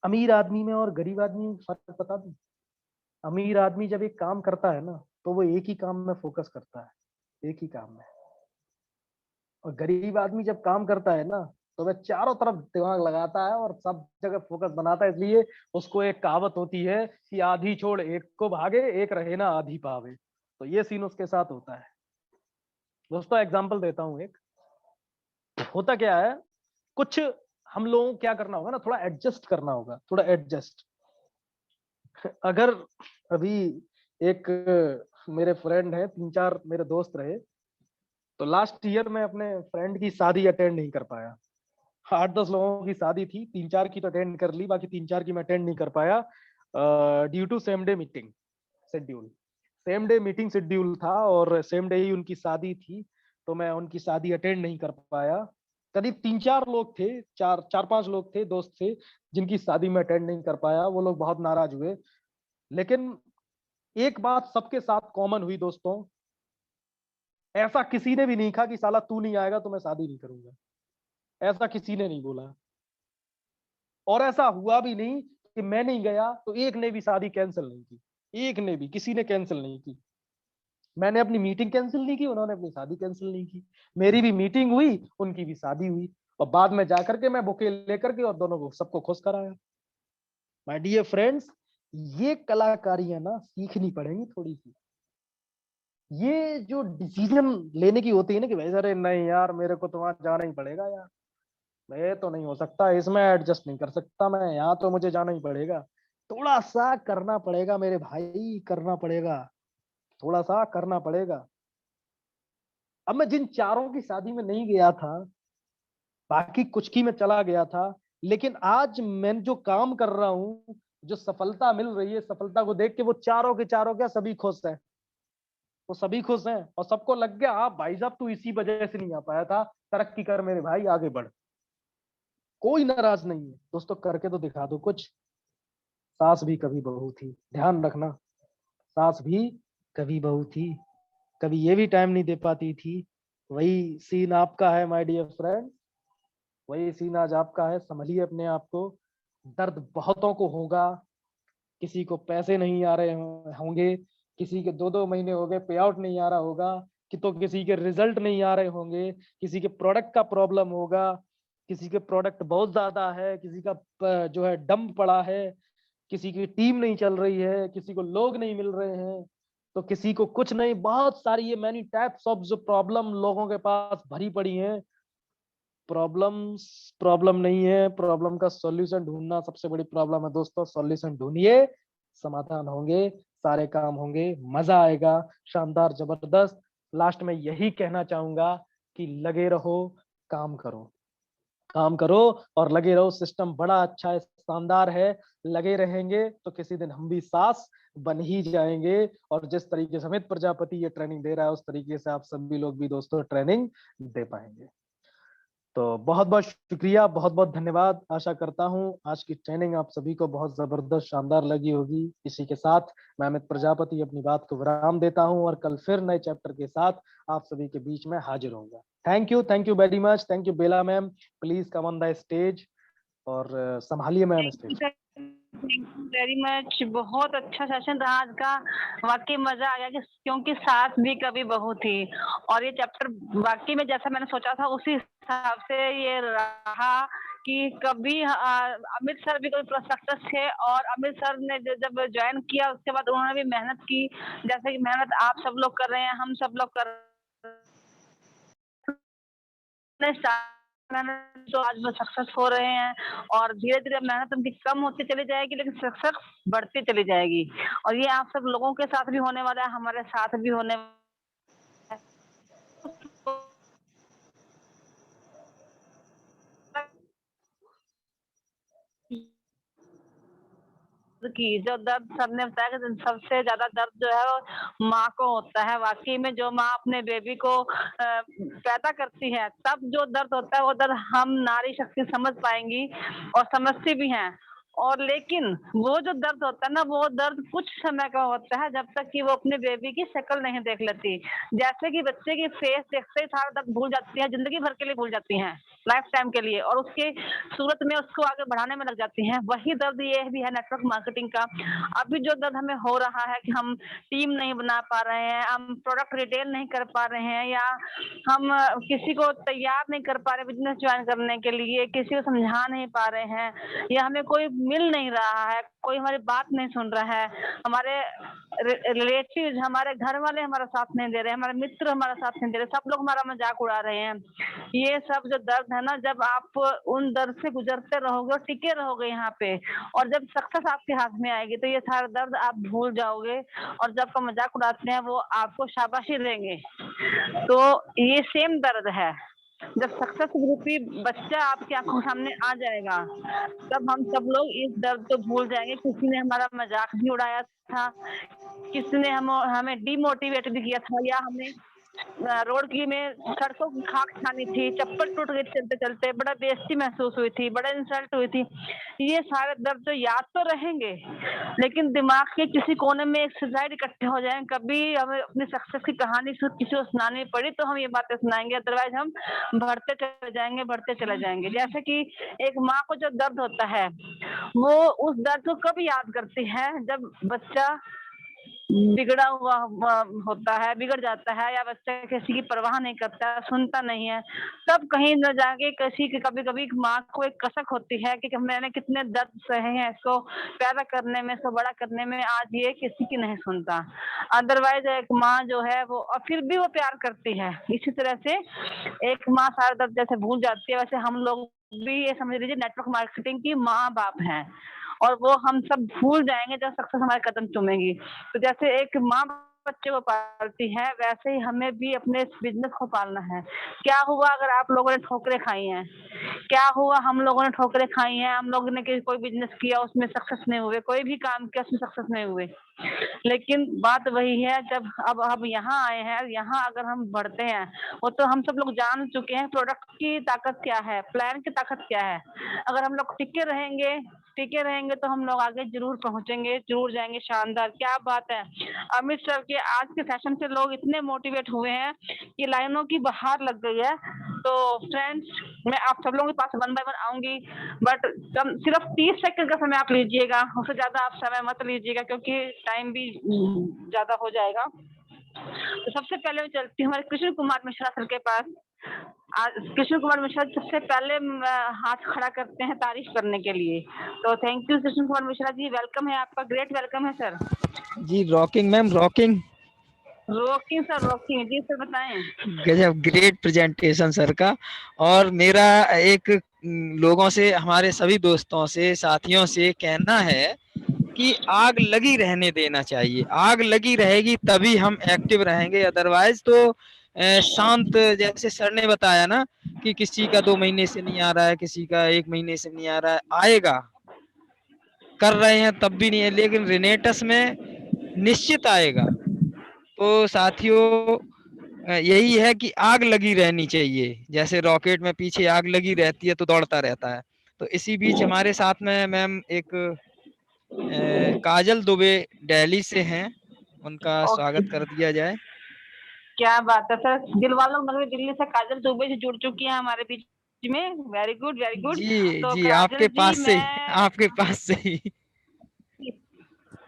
अमीर आदमी में और गरीब आदमी में फर्क बता दूं। अमीर आदमी जब एक काम करता है ना, तो वो एक ही काम में फोकस करता है, एक ही काम में। और गरीब आदमी जब काम करता है ना, तो वह चारों तरफ दिमाग लगाता है और सब जगह फोकस बनाता है। इसलिए उसको एक कहावत होती है कि आधी छोड़ एक को भागे, एक रहे ना आधी पावे। तो ये सीन उसके साथ होता है। दोस्तों एग्जांपल देता हूँ एक, होता क्या है, कुछ हम लोगों को क्या करना होगा ना, थोड़ा एडजस्ट करना होगा, थोड़ा एडजस्ट। अगर अभी एक मेरे फ्रेंड है, 3-4 मेरे दोस्त रहे, तो लास्ट ईयर मैं अपने फ्रेंड की शादी अटेंड नहीं कर पाया। 8-10 लोगों की शादी थी, 3-4 की तो अटेंड कर ली, बाकी 3-4 की मैं अटेंड नहीं कर पाया, due to same day meeting schedule. Same day meeting schedule था और सेम डे ही उनकी शादी थी, तो मैं उनकी शादी अटेंड नहीं कर पाया। करीब 3-4 लोग थे, 4-5 लोग थे, दोस्त थे, जिनकी शादी में अटेंड नहीं कर पाया। वो लोग बहुत नाराज हुए, लेकिन एक बात सबके साथ कॉमन हुई दोस्तों, ऐसा किसी ने भी नहीं कहा कि साला तू नहीं आएगा तो मैं शादी नहीं करूंगा, ऐसा किसी ने नहीं बोला। और ऐसा हुआ भी नहीं कि मैं नहीं गया तो एक ने भी शादी कैंसिल नहीं की, एक ने भी, किसी ने कैंसिल नहीं की। मैंने अपनी मीटिंग कैंसिल नहीं की, उन्होंने अपनी शादी कैंसिल नहीं की। मेरी भी मीटिंग हुई, उनकी भी शादी हुई, और बाद में जाकर के मैं बुके लेकर के और दोनों को सबको खुश कराया। माय डियर फ्रेंड्स, ये कलाकारियां ना सीखनी पड़ेंगी थोड़ी सी। ये जो डिसीजन लेने की होती है ना कि भाई अरे नहीं यार मेरे को तो वहां जाना ही पड़ेगा यार, मैं तो नहीं हो सकता, इसमें एडजस्ट नहीं कर सकता मैं, यहाँ तो मुझे जाना ही पड़ेगा। थोड़ा सा करना पड़ेगा मेरे भाई, करना पड़ेगा, थोड़ा सा करना पड़ेगा। अब मैं जिन चारों की शादी में नहीं गया था, बाकी कुछ की मैं चला गया था, लेकिन आज मैं जो काम कर रहा हूँ, जो सफलता मिल रही है, सफलता को देख के वो चारों के चारों क्या सभी खुश हैं, वो सभी खुश हैं। और सबको लग गया हाँ भाई साहब तू इसी वजह से नहीं आ पाया था, तरक्की कर मेरे भाई, आगे बढ़। कोई नाराज नहीं है दोस्तों, करके तो दिखा दो कुछ। सास भी कभी बहू थी, ध्यान रखना, सास भी कभी बहू थी, कभी ये भी टाइम नहीं दे पाती थी। वही सीन आपका है माय डियर फ्रेंड, वही सीन आज आपका है। संभलिए अपने आप को, दर्द बहुतों को होगा। किसी को पैसे नहीं आ रहे होंगे, किसी के 2-2 महीने हो गए पे आउट नहीं आ रहा होगा, कि तो किसी के रिजल्ट नहीं आ रहे होंगे, किसी के प्रोडक्ट का प्रॉब्लम होगा, किसी के प्रोडक्ट बहुत ज्यादा है, किसी का जो है डंप पड़ा है, किसी की टीम नहीं चल रही है, किसी को लोग नहीं मिल रहे हैं, तो किसी को कुछ नहीं, बहुत सारी ये मैनी टाइप्स ऑफ जो प्रॉब्लम लोगों के पास भरी पड़ी हैं। प्रॉब्लम्स प्रॉब्लम नहीं है, प्रॉब्लम का सॉल्यूशन ढूंढना सबसे बड़ी प्रॉब्लम है दोस्तों। सॉल्यूशन ढूंढिए, समाधान होंगे, सारे काम होंगे, मजा आएगा, शानदार जबरदस्त। लास्ट में यही कहना चाहूंगा कि लगे रहो, काम करो, काम करो और लगे रहो। सिस्टम बड़ा अच्छा है, शानदार है, लगे रहेंगे तो किसी दिन हम भी सास बन ही जाएंगे। और जिस तरीके से अमित प्रजापति ये ट्रेनिंग दे रहा है, उस तरीके से आप सभी लोग भी दोस्तों ट्रेनिंग दे पाएंगे। तो बहुत बहुत शुक्रिया, बहुत बहुत धन्यवाद। आशा करता हूँ आज की ट्रेनिंग आप सभी को बहुत जबरदस्त शानदार लगी होगी। इसी के साथ मैं अमित प्रजापति अपनी बात को विराम देता हूँ और कल फिर नए चैप्टर के साथ आप सभी के बीच में हाजिर होऊंगा। Thank you very much, thank you Bela ma'am, please come on the stage और संभालिए ma'am stage. Thank you very much, बहुत अच्छा सेशन रहा आज का, वाकई मजा आया कि क्योंकि सास भी कभी बहू थी। और ये चैप्टर वाकई में जैसा मैंने सोचा था उसी हिसाब से ये रहा कि कभी अमित सर भी कोई प्रोस्पेक्टस थे, और अमित सर ने जब ज्वाइन किया उसके बाद उन्होंने भी मेहनत की, जैसे कि मेहनत आप सब लोग कर रहे हैं, हम सब लोग कर मेहनत, तो आज वो सक्सेस हो रहे हैं। और धीरे धीरे मेहनत उनकी कम होती चली जाएगी लेकिन सक्सेस बढ़ती चली जाएगी। और ये आप सब लोगों के साथ भी होने वाला है, हमारे साथ भी होने की जो दर्द सर ने बताया कि सबसे ज्यादा दर्द जो है वो माँ को होता है। वाकई में जो माँ अपने बेबी को पैदा करती है तब जो दर्द होता है वो दर्द हम नारी शक्ति समझ पाएंगी और समझती भी हैं। और लेकिन वो जो दर्द होता है ना, वो दर्द कुछ समय का होता है जब तक कि वो अपने बेबी की शक्ल नहीं देख लेती। जैसे कि बच्चे की फेस देखते ही सारा दर्द भूल जाती है, जिंदगी भर के लिए भूल जाती हैं, लाइफ टाइम के लिए, और उसके सूरत में उसको आगे बढ़ाने में लग जाती हैं। वही दर्द ये भी है नेटवर्क मार्केटिंग का। अभी जो दर्द हमें हो रहा है कि हम टीम नहीं बना पा रहे हैं, हम प्रोडक्ट रिटेल नहीं कर पा रहे हैं, या हम किसी को तैयार नहीं कर पा रहे बिजनेस ज्वाइन करने के लिए, किसी को समझा नहीं पा रहे हैं, या हमें कोई मिल नहीं रहा है, कोई हमारी बात नहीं सुन रहा है, हमारे रिलेटिव, हमारे घर वाले हमारा साथ नहीं दे रहे, हमारे मित्र हमारा साथ नहीं दे रहे, सब लोग हमारा मजाक उड़ा रहे हैं। ये सब जो दर्द है ना, जब आप उन दर्द से गुजरते रहोगे और टिके रहोगे यहाँ पे, और जब सक्सेस आपके हाथ में आएगी तो ये सारा दर्द आप भूल जाओगे, और जब का मजाक उड़ाते हैं वो आपको शाबाशी देंगे। तो ये सेम दर्द है। जब सक्सेस रूपी बच्चा आपकी आंखों के सामने आ जाएगा तब हम सब लोग इस दर्द को भूल जाएंगे। किसी ने हमारा मजाक भी उड़ाया था, किसी ने हमें डिमोटिवेट भी किया था, या हमें रोड की में सड़कों की खाक छानी थी, चप्पल टूट गई चलते चलते, बड़ा बेइज्जती महसूस हुई थी, बड़ा इंसल्ट हुई थी। ये सारे दर्द तो याद तो रहेंगे, लेकिन दिमाग के किसी कोने में एक स्लाइड इकट्ठे हो जाएं, कभी हमें अपनी सक्सेस की कहानी किसी को सुनानी पड़ी तो हम ये बातें सुनाएंगे, अदरवाइज हम बढ़ते चले जाएंगे। जैसे कि एक माँ को जो दर्द होता है, वो उस दर्द को कब याद करती है, जब बच्चा बिगड़ा हुआ होता है, बिगड़ जाता है, या बच्चा किसी की परवाह नहीं करता, सुनता नहीं है, तब कहीं न जाके किसी की कभी-कभी माँ को एक कसक होती है कि मैंने कितने दर्द सहे हैं इसको पैदा करने में, इसको बड़ा करने में, आज ये किसी की नहीं सुनता। अदरवाइज़ एक माँ जो है वो फिर भी वो प्यार करती है। इसी तरह से एक माँ सारा दर्द जैसे भूल जाती है, वैसे हम लोग भी ये समझ लीजिए नेटवर्क मार्केटिंग की माँ-बाप हैं, और वो हम सब भूल जाएँगे जब सक्सेस हमारे कदम चूमेगी। तो जैसे एक माँ बच्चे को पालती है, वैसे ही हमें भी अपने इस बिज़नेस को पालना है। क्या हुआ अगर आप लोगों ने ठोकरें खाई हैं? क्या हुआ हम लोगों ने ठोकरें खाई हैं, हम लोगों ने कोई बिज़नेस किया उसमें सक्सेस नहीं हुए, कोई भी काम किया उसमें सक्सेस नहीं हुए। लेकिन बात वही है, जब अब यहाँ आए हैं, यहाँ अगर हम बढ़ते हैं, वो तो हम सब लोग जान चुके हैं प्रोडक्ट की ताकत क्या है, प्लान की ताकत क्या है। अगर हम लोग टिके रहेंगे तो हम लोग आगे ज़रूर पहुँचेंगे, ज़रूर जाएँगे। शानदार, क्या बात है। अमित सर के आज के सेशन से लोग इतने मोटिवेट हुए हैं कि लाइनों की बहार लग गई है। तो फ्रेंड्स, मैं आप सब लोगों के पास वन बाय वन आऊँगी, बट कम सिर्फ 30 सेकंड का समय आप लीजिएगा, उससे ज़्यादा आप समय मत लीजिएगा क्योंकि टाइम भी ज़्यादा हो जाएगा। तो सबसे पहले मैं चलती हूँ हमारे कृष्ण कुमार मिश्रा सर के पास। आज कृष्ण कुमार मिश्रा सबसे पहले हाथ खड़ा करते हैं तारीफ करने के लिए। तो thank you Krishna Kumar Mishra ji, welcome है आपका, ग्रेट वेलकम है सर। जी rocking ma'am, rocking. Rocking sir, rocking जी सर, बताएं। गजब, ग्रेट प्रेजेंटेशन सर का। और मेरा एक लोगों से, हमारे सभी दोस्तों से, साथियों से कहना है कि आग लगी रहने देना चाहिए। आग लगी रहेगी तभी हम एक्टिव रहेंगे, अदरवाइज तो शांत, जैसे सर ने बताया ना कि किसी का 2 महीने से नहीं आ रहा है, किसी का 1 महीने से नहीं आ रहा है, आएगा, कर रहे हैं तब भी नहीं है, लेकिन रेनेटस में निश्चित आएगा। तो साथियों, यही है कि आग लगी रहनी चाहिए, जैसे रॉकेट में पीछे आग लगी रहती है तो दौड़ता रहता है। तो इसी बीच हमारे साथ में मैम एक काजल दुबे दिल्ली से हैं, उनका ओके, स्वागत कर दिया जाए। क्या बात है सर, दिलवालों नगरी दिल्ली से काजल दुबे से जुड़ चुकी हैं हमारे बीच में। Very good, very good. जी तो जी, काजल आपके जी, पास से ही, मैं आपके पास से ही।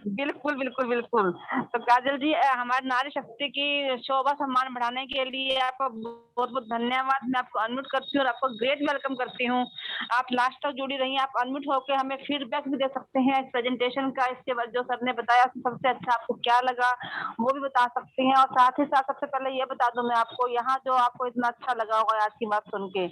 बिल्कुल, बिल्कुल, बिल्कुल। तो काजल जी, हमारी नारी शक्ति की शोभा सम्मान बढ़ाने के लिए आपका बहुत-बहुत धन्यवाद। मैं आपको अनम्यूट करती हूँ और आपको ग्रेट वेलकम करती हूँ। आप लास्ट तक जुड़ी रहिए, आप अनम्यूट होके हमें फीडबैक भी दे सकते हैं इस प्रेजेंटेशन का, इसके बाद जो सर ने बताया सबसे अच्छा आपको क्या लगा, वो भी बता सकती हैं। और साथ ही साथ सबसे पहले ये बता दूँ मैं आपको, यहाँ जो आपको इतना अच्छा लगा होगा आज की बात सुन के,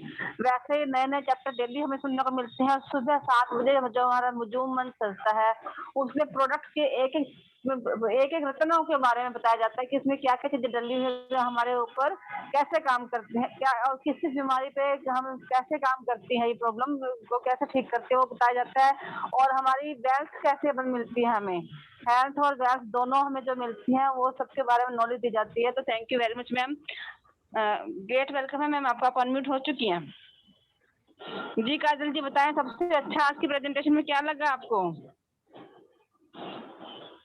वैसे नए-नए चैप्टर डेली हमें सुनने को मिलते हैं। सुबह 7 बजे जो हमारा मुजूम मंच चलता है, उसमें प्रोडक्ट के एक-एक रत्नों के बारे में बताया जाता है कि इसमें क्या-क्या चीजें डली हुई है, हमारे ऊपर कैसे काम करते हैं, क्या और किस बीमारी पे हम कैसे काम करती है, ये प्रॉब्लम को कैसे ठीक करते हैं, वो बताया जाता है। और हमारी वेल्थ कैसे मिलती है हमें, हेल्थ और वेल्थ दोनों हमें जो मिलती है, वो सबके बारे में नॉलेज दी जाती है। तो thank you very much ma'am, great welcome है मैम आपका, आप अनम्यूट हो चुकी हैं। जी काजल जी, बताएं सबसे अच्छा आज की प्रेजेंटेशन में क्या लगा आपको?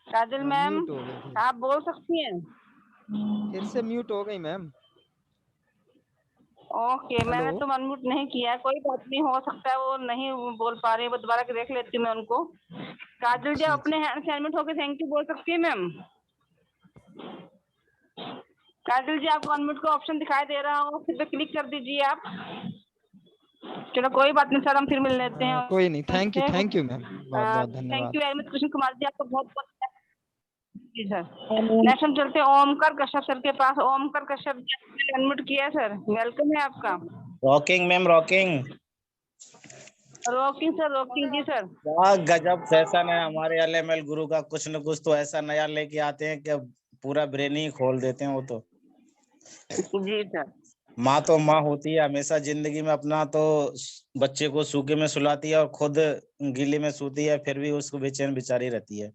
काजल मैम, म्यूट हो गई थी, आप बोल सकती हैं। फिर से म्यूट हो गई मैम। ओके, मैंने हेलो। तो अनम्यूट नहीं किया है, कोई बात नहीं, हो सकता है वो नहीं बोल पा रही है, वो दोबारा देख लेती हूँ मैं उनको। काजल जी, जी अपने जी। हैंड से अनम्यूट होकर थैंक यू बोल सकती है मैम। काजल जी, आपको अनम्यूट का ऑप्शन दिखाई दे रहा हो, उस पर क्लिक कर दीजिए आप। चलो कोई बात नहीं सर, हम फिर मिल लेते हैं कोई नहीं, उनसे। थैंक यू मैम, बहुत बहुत थैंक धन्यवाद। You very much Krishna Kumar ji, आपको बहुत बहुत जी सर। नेक्स्ट हम चलते हैं ओमकार कश्यप सर के पास। ओमकार कश्यप जी, अनम्यूट किया है सर, वेलकम है आपका। Rocking ma'am, rocking. Rocking sir, rocking जी सर। क्या गजब सेशन है हमारे एलएमएल गुरु का, कुछ न कुछ तो ऐसा नया लेके आते हैं कि पूरा ब्रेन ही खोल देते हैं वो तो। जी सर। माँ तो माँ होती है, हमेशा जिंदगी में अपना तो बच्चे को सूखे में सुलाती है और खुद गीले में सोती है, फिर भी उसको बेचैन बेचारी रहती है।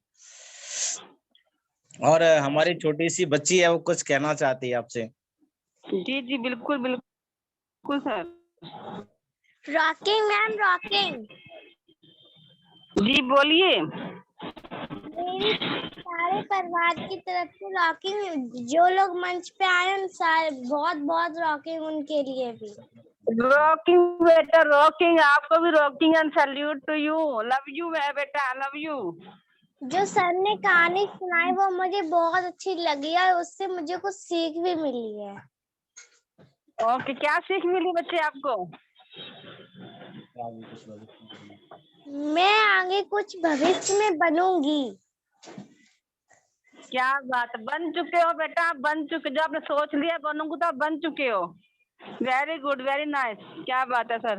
और हमारी छोटी सी बच्ची है, वो कुछ कहना चाहती है आपसे। जी जी बिल्कुल बिल्कुल सर। Rocking ma'am rocking. जी बोलिए। मेरी सारे परिवार की तरफ से रॉकिंग। जो लोग मंच पे आए उन सारे बहुत बहुत रॉकिंग उनके लिए भी। रॉकिंग बेटा रॉकिंग, आपको भी rocking and salute to you. Love you बेटा, लव यू। जो सर ने कहानी सुनाई वो मुझे बहुत अच्छी लगी और उससे मुझे कुछ सीख भी मिली है। ओके, क्या सीख मिली बच्चे आपको? मैं आगे कुछ भविष्य में बनूंगी। क्या बात, बन चुके हो बेटा, आप बन चुके, जो आपने सोच लिया बनूंगा तो आप बन चुके हो। वेरी गुड, वेरी नाइस, क्या बात है सर।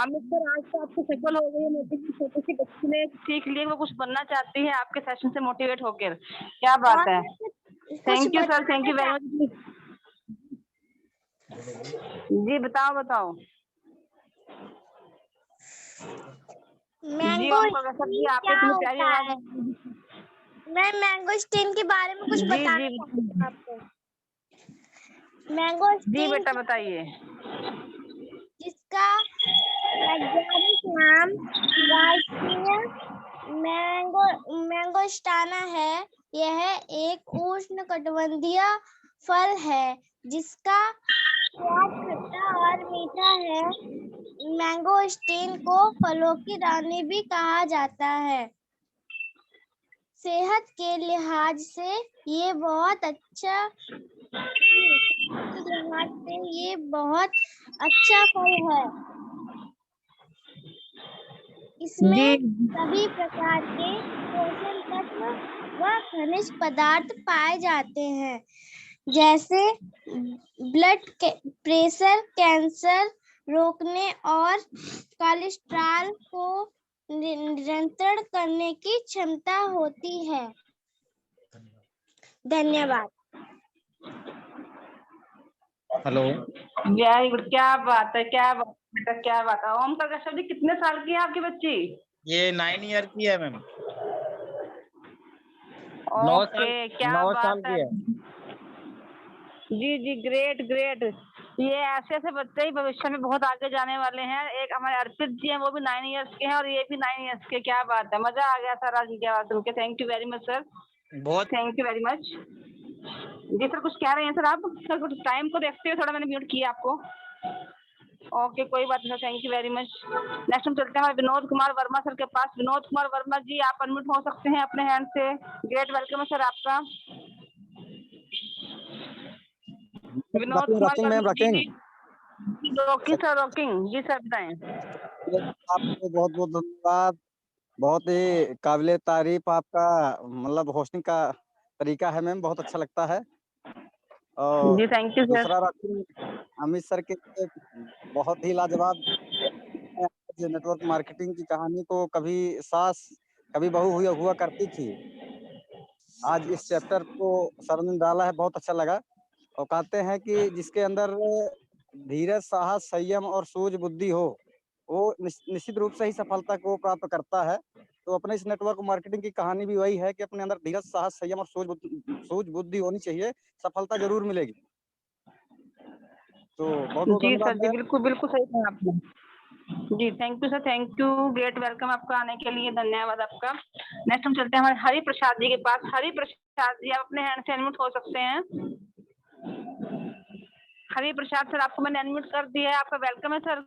अमित सर, आज तो आपको सफल हो गई है। मोटिवेशन छोटी सी बच्ची ने सीख लिया, वो कुछ बनना चाहती है आपके सेशन से मोटिवेट होकर। क्या बात और है। मैं कुछ थैंक यू सर, बताना थैंक यू वेरी मच। जी बताओ बताओ। जी मैंगो ओंकार सर जी, आपने क्या इतनी प्यारी होता आवाज। है? मैं मैंगोस्टीन के बारे में कुछ जी बताना जी चाहती हूँ आपको। जी मैंगोस्टीन बेटा बताइए। जिसका वैज्ञानिक नाम राष्ट्रीय मैंगोस्टाना है। यह एक उष्णकटिबंधीय फल है जिसका स्वाद खट्टा और मीठा है। मैंगोस्टीन को फलों की रानी भी कहा जाता है। सेहत के लिहाज से ये बहुत अच्छा फल है। इसमें जी सभी प्रकार के पोषण तत्व व खनिज पदार्थ पाए जाते हैं, जैसे ब्लड प्रेशर, कैंसर रोकने और कोलेस्ट्रॉल को नियंत्रण करने की क्षमता होती है। धन्यवाद। हेलो। वेरी गुड, क्या बात है, क्या बात है बेटा, क्या बात है। ओमकार कश्यप जी, कितने साल की है आपकी बच्ची? ये 9 ईयर की है मैम। 9 साल, ओके, क्या 9 बात साल है। की है। जी जी, ग्रेट ग्रेट। ये ऐसे ऐसे बच्चे ही भविष्य में बहुत आगे जाने वाले हैं। एक हमारे अर्पित जी हैं, वो भी 9 इयर्स के हैं और ये भी 9 इयर्स के। क्या बात है, मजा आ गया सर आज की आवाज सुन के। Thank you very much sir, बहुत थैंक यू वेरी मच। जी सर, कुछ कह रहे हैं सर आप? सर कुछ टाइम को देखते हुए थोड़ा मैंने म्यूट किया आपको। ओके, कोई बात नहीं, thank you very much. Next हम चलते हैं हमारे विनोद कुमार वर्मा सर के पास। विनोद कुमार वर्मा जी, आप अनम्यूट हो सकते हैं अपने हैंड से। ग्रेट वेलकम है सर आपका। Vinod Kumar rocking ma'am Verma rocking. जी। रॉकिंग सर, रॉकिंग जी सर, बताएं। आपको बहुत बहुत धन्यवाद। बहुत ही काबिले तारीफ आपका मतलब होस्टिंग का तरीका है मैम, बहुत अच्छा लगता है। और जी थैंक यू सर। दूसरा रॉकिंग अमित सर के बहुत ही लाजवाब नेटवर्क मार्केटिंग की कहानी को कभी सास कभी बहू हुआ करती थी। आज इस चैप्टर को सर ने डाला है, बहुत अच्छा लगा। और कहते हैं कि जिसके अंदर धीरज, साहस, संयम और सूझ बुद्धि हो, वो निश्चित रूप से ही सफलता को प्राप्त करता है। तो अपने इस नेटवर्क मार्केटिंग की कहानी भी वही है कि अपने अंदर धीरज, साहस, संयम और सूझ बुद्धि होनी चाहिए, सफलता जरूर मिलेगी। तो बहुत बहुत जी सर, धन्यवाद जी मैम। बिल्कुल बिल्कुल सही कहा आपने। जी thank you sir, thank you. Great welcome आपका आने के लिए, धन्यवाद आपका। नेक्स्ट हम चलते हैं हमारे हरि प्रसाद जी के पास। हरि प्रसाद जी, आप अपने हैंड से अनम्यूट हो सकते हैं। हरि प्रसाद सर, आपको मैंने अनम्यूट कर दिया है, आपका वेलकम है सर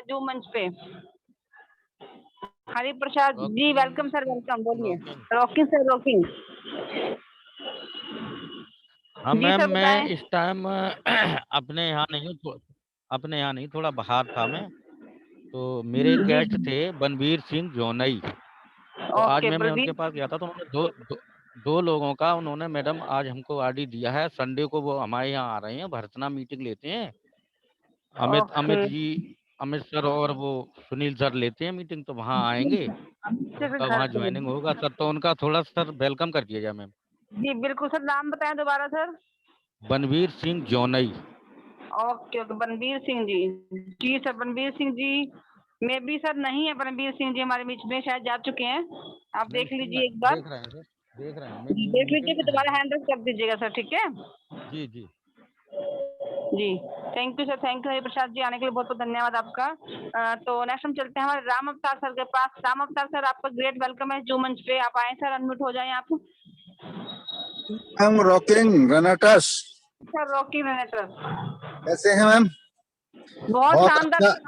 जो मंच पे। हरि प्रसाद जी वेलकम सर, वेलकम, बोलिए। Rocking sir, rocking. हाँ जी मैम, सर मैं बताएं। इस टाइम अपने यहाँ नहीं हूँ, अपने यहाँ नहीं, थोड़ा बाहर था मैं। तो मेरे जी गेस्ट थे बनवीर सिंह जोनई। तो आज ओके मैं उनके प्रवीण। पास गया था, तो उन्होंने दो लोगों का उन्होंने मैडम आज हमको आरडी दिया है। संडे को वो हमारे यहाँ आ रहे हैं, भर्तना मीटिंग लेते हैं। अमित ओके अमित जी, अमित सर और वो सुनील सर लेते हैं मीटिंग, तो वहाँ आएंगे, तो से उनका घर वहाँ पे। ज्वाइनिंग होगा सर। तो उनका थोड़ा सर वेलकम कर दीजिएगा मैम। जी बिल्कुल सर, नाम बताएं दोबारा सर। बनवीर सिंह जोनई। Okay okay, Banveer Singh ji. जी सर, बनवीर सिंह जी में भी सर नहीं है। बनवीर सिंह जी हमारे बीच में शायद जा चुके हैं, आप मैम देख सुन लीजिए एक बार। देख रहे हैं सर, देख रहे हैं, देख लीजिए, मीटिंग फिर में है दोबारा वो। हैंड रेज कर दीजिएगा सर, ठीक है। जी जी। जी thank you sir, thank you Hariprasad ji, आने के लिए बहुत बहुत धन्यवाद आपका। तो नेक्स्ट हम चलते हैं हमारे राम अवतार सर के पास। राम अवतार सर, आपका ग्रेट वेलकम है जो मंच पे। आप आए सर, अनम्यूट हो जाएं आप। मैम रॉकिंग रनटस, सर रॉकी रेनेटर, कैसे हैं मैम? बहुत बहुत शानदार। अच्छा,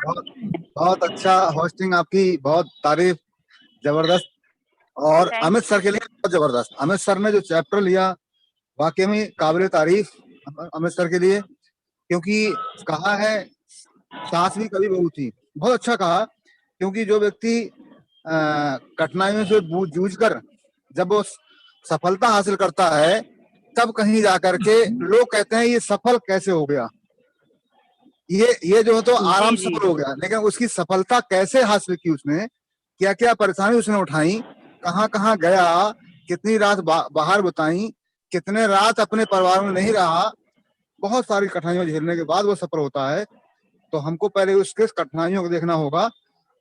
बहुत अच्छा होस्टिंग आपकी, बहुत तारीफ, जबरदस्त। और Thank अमित सर के लिए बहुत जबरदस्त। अमित सर ने जो चैप्टर लिया वाकई में काबिल तारीफ अमित सर के लिए, क्योंकि कहा है सास भी कभी बहू थी। बहुत अच्छा कहा, क्योंकि जो व्यक्ति कठिनाइयों से जूझ कर जब वो सफलता हासिल करता है, तब कहीं जाकर के लोग कहते हैं ये सफल कैसे हो गया, ये जो तो आराम जी सफल हो गया। लेकिन उसकी सफलता कैसे हासिल की, उसने क्या क्या परेशानी उसने उठाई, कहाँ कहाँ गया, कितनी रात बाहर बिताई, कितने रात अपने परिवार में नहीं रहा, बहुत सारी कठिनाइयां झेलने के बाद वो सफल होता है। तो हमको पहले उसके कठिनाइयों को देखना होगा,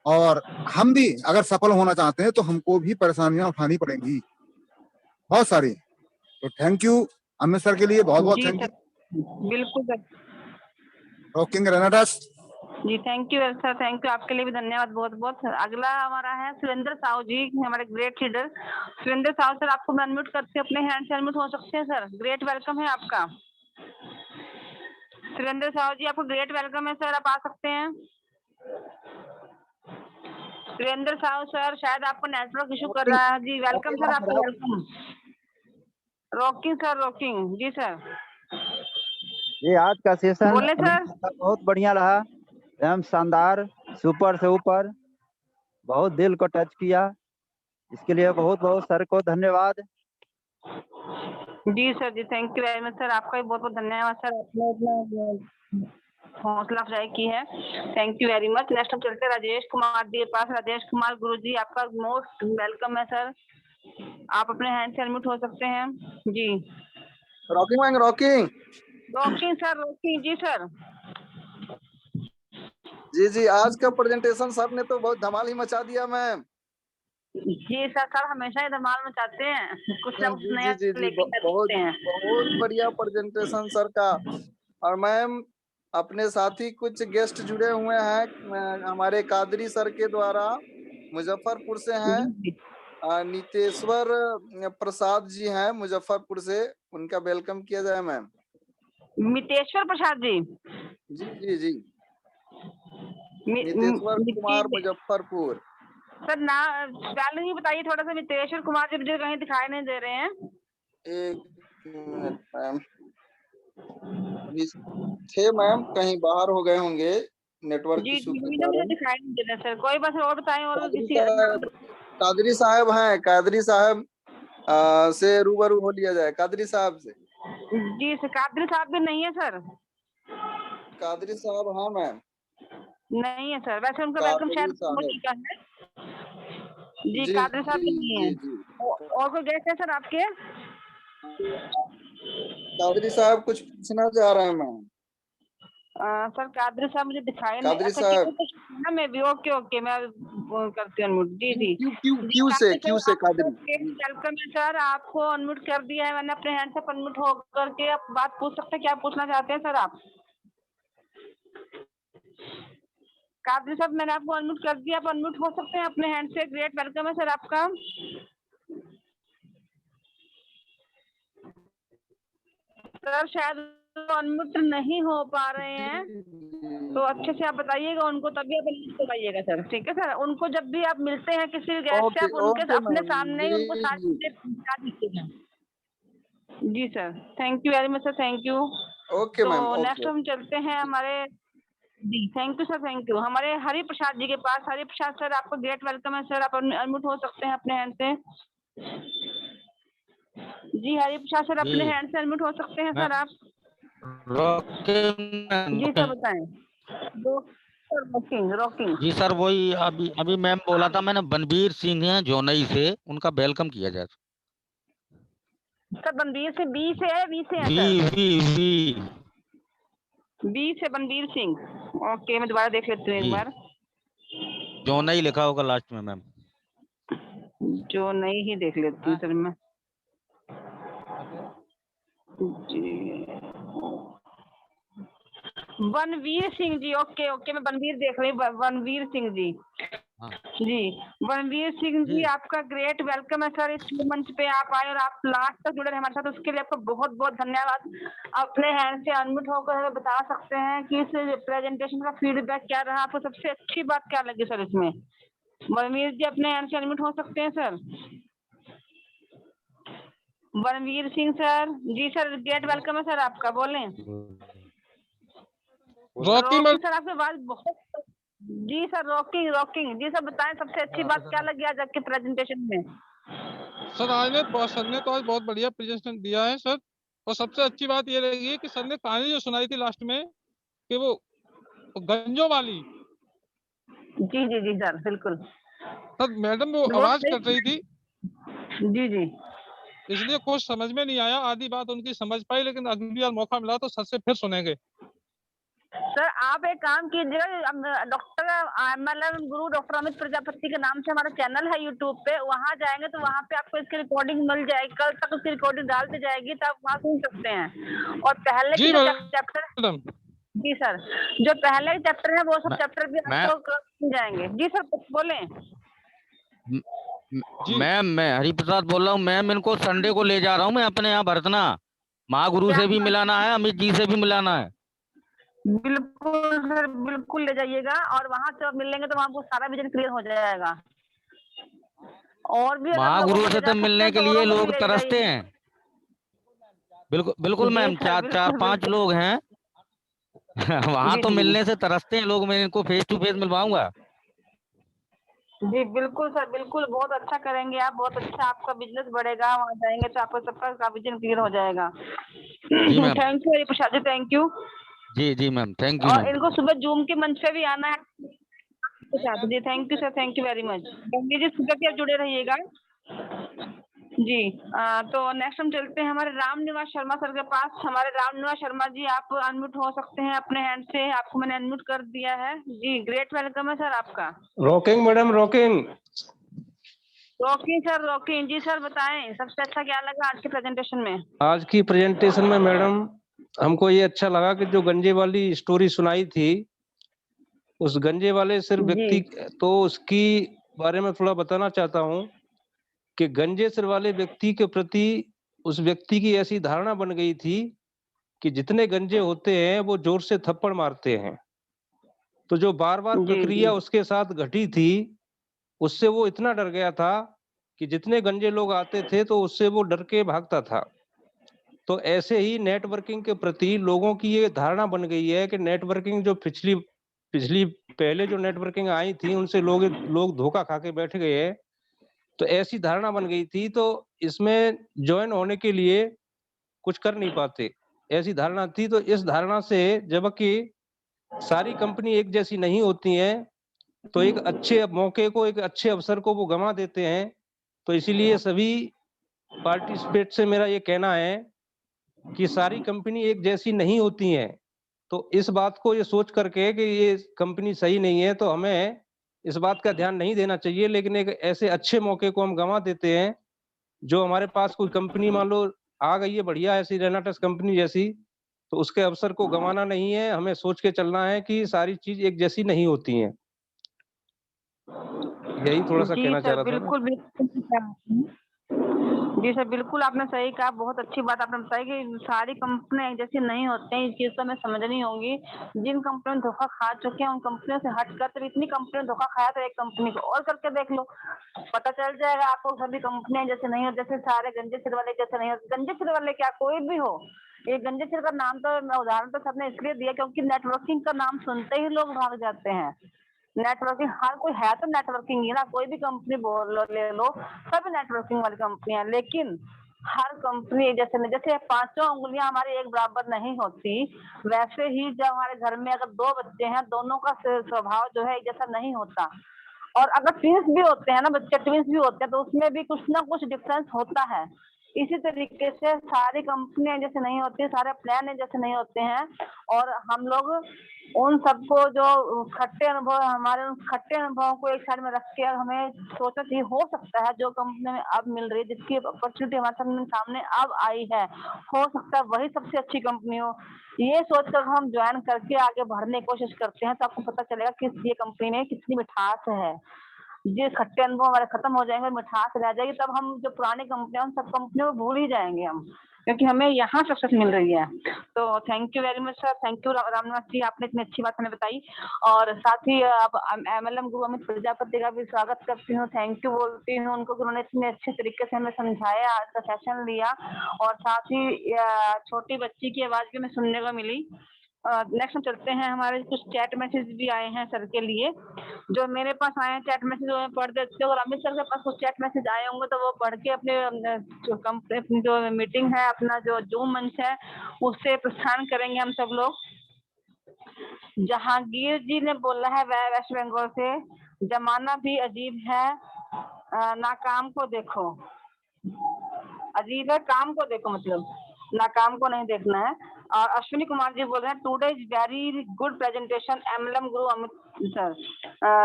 और हम भी अगर सफल होना चाहते हैं तो हमको भी परेशानियां उठानी पड़ेंगी, बहुत सारी। तो थैंक यू अमित सर के लिए, बहुत बहुत जी थैंक यू। सर, बिल्कुल सर। रॉकिंग रनटस। जी thank you sir, thank you, आपके लिए भी धन्यवाद बहुत बहुत। अगला हमारा है सुरेंद्र साहू जी, हमारे great leader Surendra Sahu sir. आपको मैं अनम्यूट करते हैं, अपने हैंड से अनम्यूट हो सकते हैं सर। ग्रेट वेलकम है आपका सुरेंद्र साहू जी, आपको ग्रेट वेलकम है सर, आप आ सकते हैं। सुरेंद्र साहू सर, शायद आपको नेटवर्क इशू कर रहा है। जी वेलकम सर, आपका वेलकम। रॉकिंग सर, रॉकिंग जी सर, ये आज का सेशन बोले सर। बहुत बढ़िया रहा, एकदम शानदार, सुपर से ऊपर, बहुत दिल को टच किया। इसके लिए बहुत बहुत सर को धन्यवाद। जी सर, जी thank you very much sir, आपका भी बहुत बहुत धन्यवाद सर, आपने इतना हौसला अफजाई की है। Thank you very much. Next हम चलते हैं राजेश कुमार जी के पास। राजेश कुमार गुरु जी, आपका मोस्ट वेलकम है सर, आप अपने हैंड से अनम्यूट हो सकते हैं। जी rocking ma'am rocking. Rocking sir, rocking जी सर। जी जी, आज का प्रेजेंटेशन सर ने तो बहुत धमाल ही मचा दिया मैम। जी सर, सर हमेशा ही धमाल मचाते हैं, कुछ ना कुछ जी नया जी जी जी, लेके बहुत आते हैं। बहुत बढ़िया प्रेजेंटेशन सर का। और मैम अपने साथी कुछ गेस्ट जुड़े हुए हैं हमारे कादरी सर के द्वारा, मुजफ्फरपुर से हैं। जी, नीतेश्वर प्रसाद जी हैं मुजफ्फरपुर से, उनका वेलकम किया जाए मैम। मितेश्वर प्रसाद जी, जी जी जी, नीतेश्वर कुमार मुजफ्फरपुर। सर ना स्पेलिंग ही बताइए थोड़ा सा। मितेश्वर कुमार जी मुझे कहीं दिखाई नहीं दे रहे हैं। एक मिनट मैम, अभी थे मैम, कहीं बाहर हो गए होंगे नेटवर्क जी इशू के जी, मुझे कारण। दिखाई नहीं दे रहा सर। कोई बस और बताएं, और कादरी किसी साहब, कादरी साहब हैं, कादरी साहब से रूबरू हो लिया जाए, कादरी साहब से। जी सर, कादरी साहब भी नहीं है सर। कादरी साहब हाँ मैम, नहीं है सर, वैसे उनका वेलकम कादरी शायद हो साहब। चुका है। जी जी कादरी साहब भी जी नहीं जी है। जी, और कोई गेस्ट है सर आपके? कादरी साहब कुछ पूछना चाह रहे हैं मैम। सर कादरी साहब मुझे दिखाई नहीं। कादरी अच्छा साहब, ना, मैं भी ओके ओके, मैं वो करती हूँ अनम्यूट। जी जी क्यू क्यू जी, क्यू से, कादरी क्यू सर से आपको कादरी। वेलकम है सर, आपको अनम्यूट कर दिया है मैंने अपने हैंड से। अनम्यूट हो करके आप बात पूछ सकते हैं, क्या पूछना चाहते हैं सर आप? कादरी साहब, मैंने आपको अनम्यूट कर दिया, आप अनम्यूट हो सकते हैं अपने हैंड से। ग्रेट वेलकम है सर आपका। सर शायद अनम्यूट नहीं हो पा रहे हैं, तो अच्छे से आप बताइएगा उनको, तभी आप अनम्यूट करवाइएगा सर। ठीक है सर, उनको जब भी आप मिलते हैं किसी भी गेस्ट से, ओके आप उनके ओके अपने मैम, सामने ही उनको जी सारी जी, चीजें बता दीजिएगा। जी sir, thank you very much sir, thank you. Okay तो मैम, नेक्स्ट ओके। हम चलते हैं हमारे, जी thank you sir, thank you, हमारे हरि प्रसाद जी के पास। हरि प्रसाद सर, आपको ग्रेट वेलकम है सर, आप अनम्यूट हो सकते हैं अपने हैंड से। जी हरि प्रसाद सर, अपने जी हैंड से अनम्यूट हो सकते हैं मैं सर आप। रॉकिंग जी सर बताएं। Rocking rocking. जी सर, वही अभी अभी मैम बोला था मैंने, बनबीर सिंह हैं जोनई से, उनका वेलकम किया जाए। सर बनबीर से बी से है, वी से है V sir? V V B से बनबीर सिंह। ओके, मैं दोबारा देख लेती हूँ एक जी, बार। जोनई लिखा होगा लास्ट में मैम। जो नहीं ही देख लेती हूँ सर मैं। जी बनवीर सिंह जी, ओके ओके, मैं बनवीर देख रही हूँ, बनवीर सिंह जी। हाँ। जी, बनवीर सिंह जी, जी। आपका ग्रेट वेलकम है सर, इस मंच पे आप आए और आप लास्ट तक जुड़े रहे हमारे साथ, उसके लिए आपका बहुत बहुत धन्यवाद। अपने हैंड से अनम्यूट होकर हमें बता सकते हैं कि इस प्रेजेंटेशन का फीडबैक क्या रहा, आपको सबसे अच्छी बात क्या लगी सर इसमें? बनवीर जी अपने हैंड से अनम्यूट हो सकते हैं सर? बनवीर सिंह सर, जी सर, ग्रेट वेलकम है सर आपका, बोलें। रॉकी मैम, सर आपकी आवाज बहुत, जी सर, रॉकिंग रॉकिंग, जी सर बताएं सबसे अच्छी बात क्या लगी आज आपके प्रेजेंटेशन में? सर ने तो आज बहुत बढ़िया प्रेजेंटेशन दिया है सर। और सबसे अच्छी बात ये लगी कि सर ने कहानी जो सुनाई थी लास्ट में कि वो गंजों वाली, जी जी जी सर, बिल्कुल सर मैडम वो बहुत आवाज सही। कर रही थी, जी जी इसलिए कुछ समझ में नहीं आया, आधी बात उनकी समझ पाई, लेकिन अगली बार मौका मिला तो सर से फिर सुनेंगे। सर, आप एक काम कीजिएगा, डॉक्टर MLM गुरु डॉक्टर अमित प्रजापति के नाम से हमारा चैनल है यूट्यूब पे, वहाँ जाएंगे तो वहाँ पे आपको इसकी रिकॉर्डिंग मिल जाएगी, कल तक उसकी रिकॉर्डिंग डाल दी जाएगी, तो आप वहाँ सुन सकते हैं। और पहले के जी जो मैडम। चैप्टर, जी सर, जो पहले के चैप्टर है वो सब चैप्टर भी मैं- आपको मिल जाएंगे। जी सर बोले। मैं हरिप्रसाद बोल रहा हूँ। मैम, इनको संडे को ले जा रहा हूँ मैं अपने यहाँ भरतना, महागुरु से भी मिलाना है, अमित जी से भी मिलाना है। बिल्कुल सर, बिल्कुल ले जाइएगा, और वहाँ से आप मिल लेंगे तो वहाँ आपको सारा विजन क्लियर हो जाएगा। और भी अगर लोगों महागुरु को से ले जा तो सकते मिलने हैं के तो लिए औरों को भी लोग ले तरसते जाइए। हैं। बिल्कुल बिल्कुल जी मैम, सर, चार बिल्कुल, 5 बिल्कुल। लोग हैं वहाँ जी तो जी मिलने से तरसते हैं लोग, मैं इनको फेस टू फेस मिलवाऊंगा। जी बिल्कुल सर, बिल्कुल, बहुत अच्छा करेंगे आप, बहुत अच्छा आपका बिजनेस बढ़ेगा, वहाँ जाएंगे तो आपको सबका विजन क्लियर हो जाएगा। जी ma'am. Thank you Hariprasad ji, thank you. जी जी मैम, थैंक यू और मैम। इनको सुबह जूम के मंच पे भी आना है जी, thank you sir, thank you very much. Gangi ji सुबह भी आप जुड़े रहिएगा। जी तो नेक्स्ट हम चलते हैं हमारे रामनिवास शर्मा सर के पास। हमारे रामनिवास शर्मा जी, आप अनम्यूट हो सकते हैं अपने हैंड से, आपको मैंने अनम्यूट कर दिया है। जी, ग्रेट वेलकम है सर आपका। Rocking madam, rocking. Rocking sir, rocking. जी सर बताएं सबसे अच्छा क्या लगा आज के प्रेजेंटेशन में? आज की प्रेजेंटेशन में मैडम हमको ये अच्छा लगा कि जो गंजे वाली स्टोरी सुनाई थी, उस गंजे वाले सिर व्यक्ति, तो उसकी बारे में थोड़ा बताना चाहता हूँ कि गंजे सिर वाले व्यक्ति के प्रति उस व्यक्ति की ऐसी धारणा बन गई थी कि जितने गंजे होते हैं वो जोर से थप्पड़ मारते हैं। तो जो बार बार प्रक्रिया उसके साथ घटी थी, उससे वो इतना डर गया था कि जितने गंजे लोग आते थे तो उससे वो डर के भागता था। तो ऐसे ही नेटवर्किंग के प्रति लोगों की ये धारणा बन गई है कि नेटवर्किंग जो पिछली पिछली पहले जो नेटवर्किंग आई थी उनसे लोग धोखा खा के बैठ गए हैं। तो ऐसी धारणा बन गई थी, तो इसमें ज्वाइन होने के लिए कुछ कर नहीं पाते, ऐसी धारणा थी। तो इस धारणा से, जबकि सारी कंपनी एक जैसी नहीं होती हैं, तो एक अच्छे मौके को, एक अच्छे अवसर को वो गंवा देते हैं। तो इसीलिए सभी पार्टिसिपेट से मेरा ये कहना है कि सारी कंपनी एक जैसी नहीं होती हैं। तो इस बात को ये सोच करके कि ये कंपनी सही नहीं है, तो हमें इस बात का ध्यान नहीं देना चाहिए, लेकिन एक ऐसे अच्छे मौके को हम गंवा देते हैं। जो हमारे पास कोई कंपनी मान लो आ गई है बढ़िया, ऐसी रेनाटस कंपनी जैसी, तो उसके अवसर को गंवाना नहीं है, हमें सोच के चलना है कि सारी चीज एक जैसी नहीं होती हैं। यही थोड़ा सा कहना चाह रहा था मैं। बिल्कुल बिल्कुल। जी सर, बिल्कुल आपने सही कहा, बहुत अच्छी बात आपने बताई कि सारी कंपनियां जैसी नहीं होते हैं, इस चीज को हमें समझनी होगी। जिन कंपनियों ने धोखा खा चुके हैं उन कंपनियों से हट कर, तो इतनी कंपनियों ने धोखा खाया तो एक कंपनी को और करके देख लो, पता चल जाएगा आपको। सभी कंपनियां जैसे नहीं होती, जैसे सारे गंजे सिर वाले जैसे नहीं होते। गंजे सिर वाले क्या, कोई भी हो, ये गंजे सिर का नाम तो उदाहरण तो सबने इसलिए दिया क्योंकि नेटवर्किंग का नाम सुनते ही लोग भाग जाते हैं। नेटवर्किंग, हर कोई है तो नेटवर्किंग ही ना, कोई भी कंपनी बोल लो, ले लो, सब नेटवर्किंग वाली कंपनियां। लेकिन हर कंपनी जैसे पांचों उंगलियां हमारी एक बराबर नहीं होती, वैसे ही जब हमारे घर में अगर 2 बच्चे हैं, दोनों का स्वभाव जो है एक जैसा नहीं होता। और अगर ट्विंस भी होते हैं ना, बच्चे ट्विंस भी होते हैं, तो उसमें भी कुछ ना कुछ डिफरेंस होता है। इसी तरीके से सारी कंपनियां जैसे नहीं होती, सारे प्लान जैसे नहीं होते हैं, और हम लोग उन सबको जो खट्टे अनुभव, हमारे उन खट्टे अनुभवों को एक साइड में रख के हमें सोचना चाहिए, हो सकता है जो कंपनी में अब मिल रही है, जिसकी अपॉर्चुनिटी हमारे सामने अब आई है, हो सकता है वही सबसे अच्छी कंपनी हो। ये सोचकर हम ज्वाइन करके आगे बढ़ने की कोशिश करते हैं, तो आपको पता चलेगा कि ये कंपनी में कितनी मिठास है। ये खट्टे अनुभव हमारे खत्म हो जाएंगे, मिठास रह जाएगी, तब हम जो पुरानी कंपनियां उन सब कंपनियों को भूल ही जाएंगे हम, क्योंकि हमें यहाँ सक्सेस मिल रही है। तो thank you very much sir, thank you Ramniwas ji, आपने इतनी अच्छी बात हमें बताई। और साथ ही अब MLM गुरु अमित प्रजापति का भी स्वागत करती हूँ, थैंक यू बोलती हूँ उनको, उन्होंने इतने अच्छे तरीके से हमें समझाया, आज का सेशन लिया, और साथ ही छोटी बच्ची की आवाज भी हमें सुनने को मिली। नेक्स्ट हम चलते हैं, हमारे कुछ चैट मैसेज भी आए हैं सर के लिए, जो मेरे पास आए हैं चैट मैसेज वो पढ़ देते हैं, और अमित सर के पास कुछ चैट मैसेज आए होंगे तो वो पढ़ के अपने जो मीटिंग है, अपना जो जूम मंच है, उससे प्रस्थान करेंगे हम सब लोग। जहांगीर जी ने बोला है वेस्ट बंगाल से, जमाना भी अजीब है, नाकाम को देखो, अजीब है काम को देखो, मतलब नाकाम को नहीं देखना है। और अश्विनी कुमार जी बोल रहे हैं today is very good presentation MLM Guru Amit sir.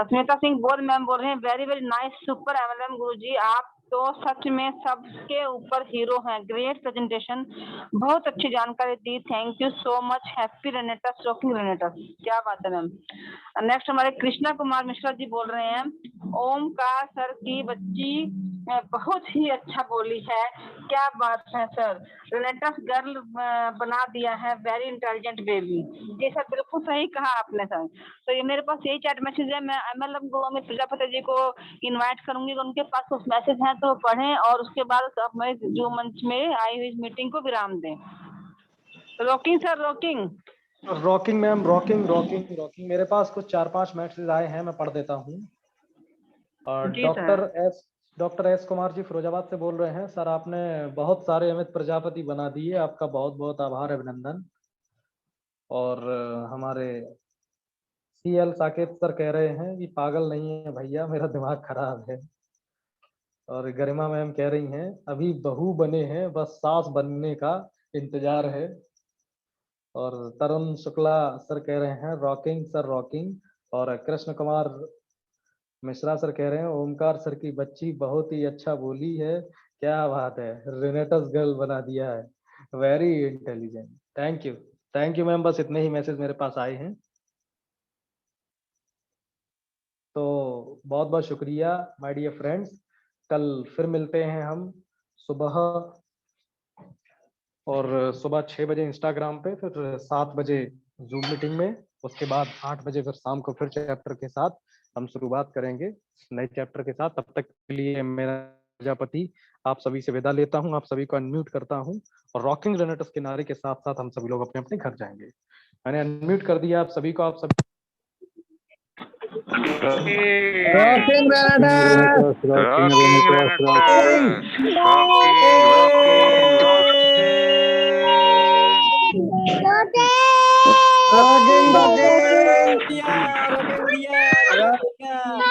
Smita Singh बोल मैम बोल रहे हैं very very nice super MLM गुरु जी, आप तो सच में सबके ऊपर हीरो हैं, ग्रेट प्रेजेंटेशन, बहुत अच्छी जानकारी दी, thank you so much, happy रेनेटस, रॉकिंग रेनेटस, क्या बात है मैम। नेक्स्ट हमारे कृष्णा कुमार मिश्रा जी बोल रहे हैं ओमकार सर की बच्ची बहुत ही अच्छा बोली है, क्या बात है सर, रेनेटस गर्ल बना दिया है, वेरी इंटेलिजेंट बेबी। जी सर, बिल्कुल सही कहा आपने सर। तो ये मेरे पास यही चैट मैसेज है, मैं MLM गुरु अमित प्रजापति जी को इनवाइट करूंगी, उनके पास कुछ मैसेज हैं तो पढ़ें, और उसके बाद अपने जो मंच में आई हुई मीटिंग को विराम दें। Rocking sir, rocking rocking ma'am, rocking rocking rocking. मेरे पास कुछ 4-5 मैसेज आए हैं, मैं पढ़ देता हूँ। और डॉक्टर एस कुमार जी फिरोजाबाद से बोल रहे हैं, सर आपने बहुत सारे अमित प्रजापति बना दिए, आपका बहुत बहुत आभार, अभिनंदन। और हमारे CL साकेत सर कह रहे हैं कि पागल नहीं है भैया, मेरा दिमाग खराब है। और गरिमा मैम कह रही हैं अभी बहू बने हैं, बस सास बनने का इंतजार है। और तरुण शुक्ला सर कह रहे हैं रॉकिंग सर रॉकिंग। और कृष्ण कुमार मिश्रा सर कह रहे हैं ओमकार सर की बच्ची बहुत ही अच्छा बोली है, क्या बात है, रेनेटस गर्ल बना दिया है, very intelligent, thank you ma'am. बस इतने ही मैसेज मेरे पास आए हैं, तो बहुत बहुत शुक्रिया माय डियर फ्रेंड्स। कल फिर मिलते हैं हम सुबह, और सुबह 6 बजे इंस्टाग्राम पे, फिर 7 बजे जूम मीटिंग में, उसके बाद 8 बजे फिर शाम को फिर चैप्टर के साथ हम शुरुआत करेंगे, नए चैप्टर के साथ। तब तक के लिए मेरा प्रजापति आप सभी से विदा लेता हूं, आप सभी को अनम्यूट करता हूं, और रॉकिंग रेनेटस के नारे के साथ साथ हम सभी लोग अपने अपने घर जाएंगे। मैंने अनम्यूट कर दिया आप सभी को, आप सभी रॉकिंग रेनेटस, रॉकिंग रॉकिंग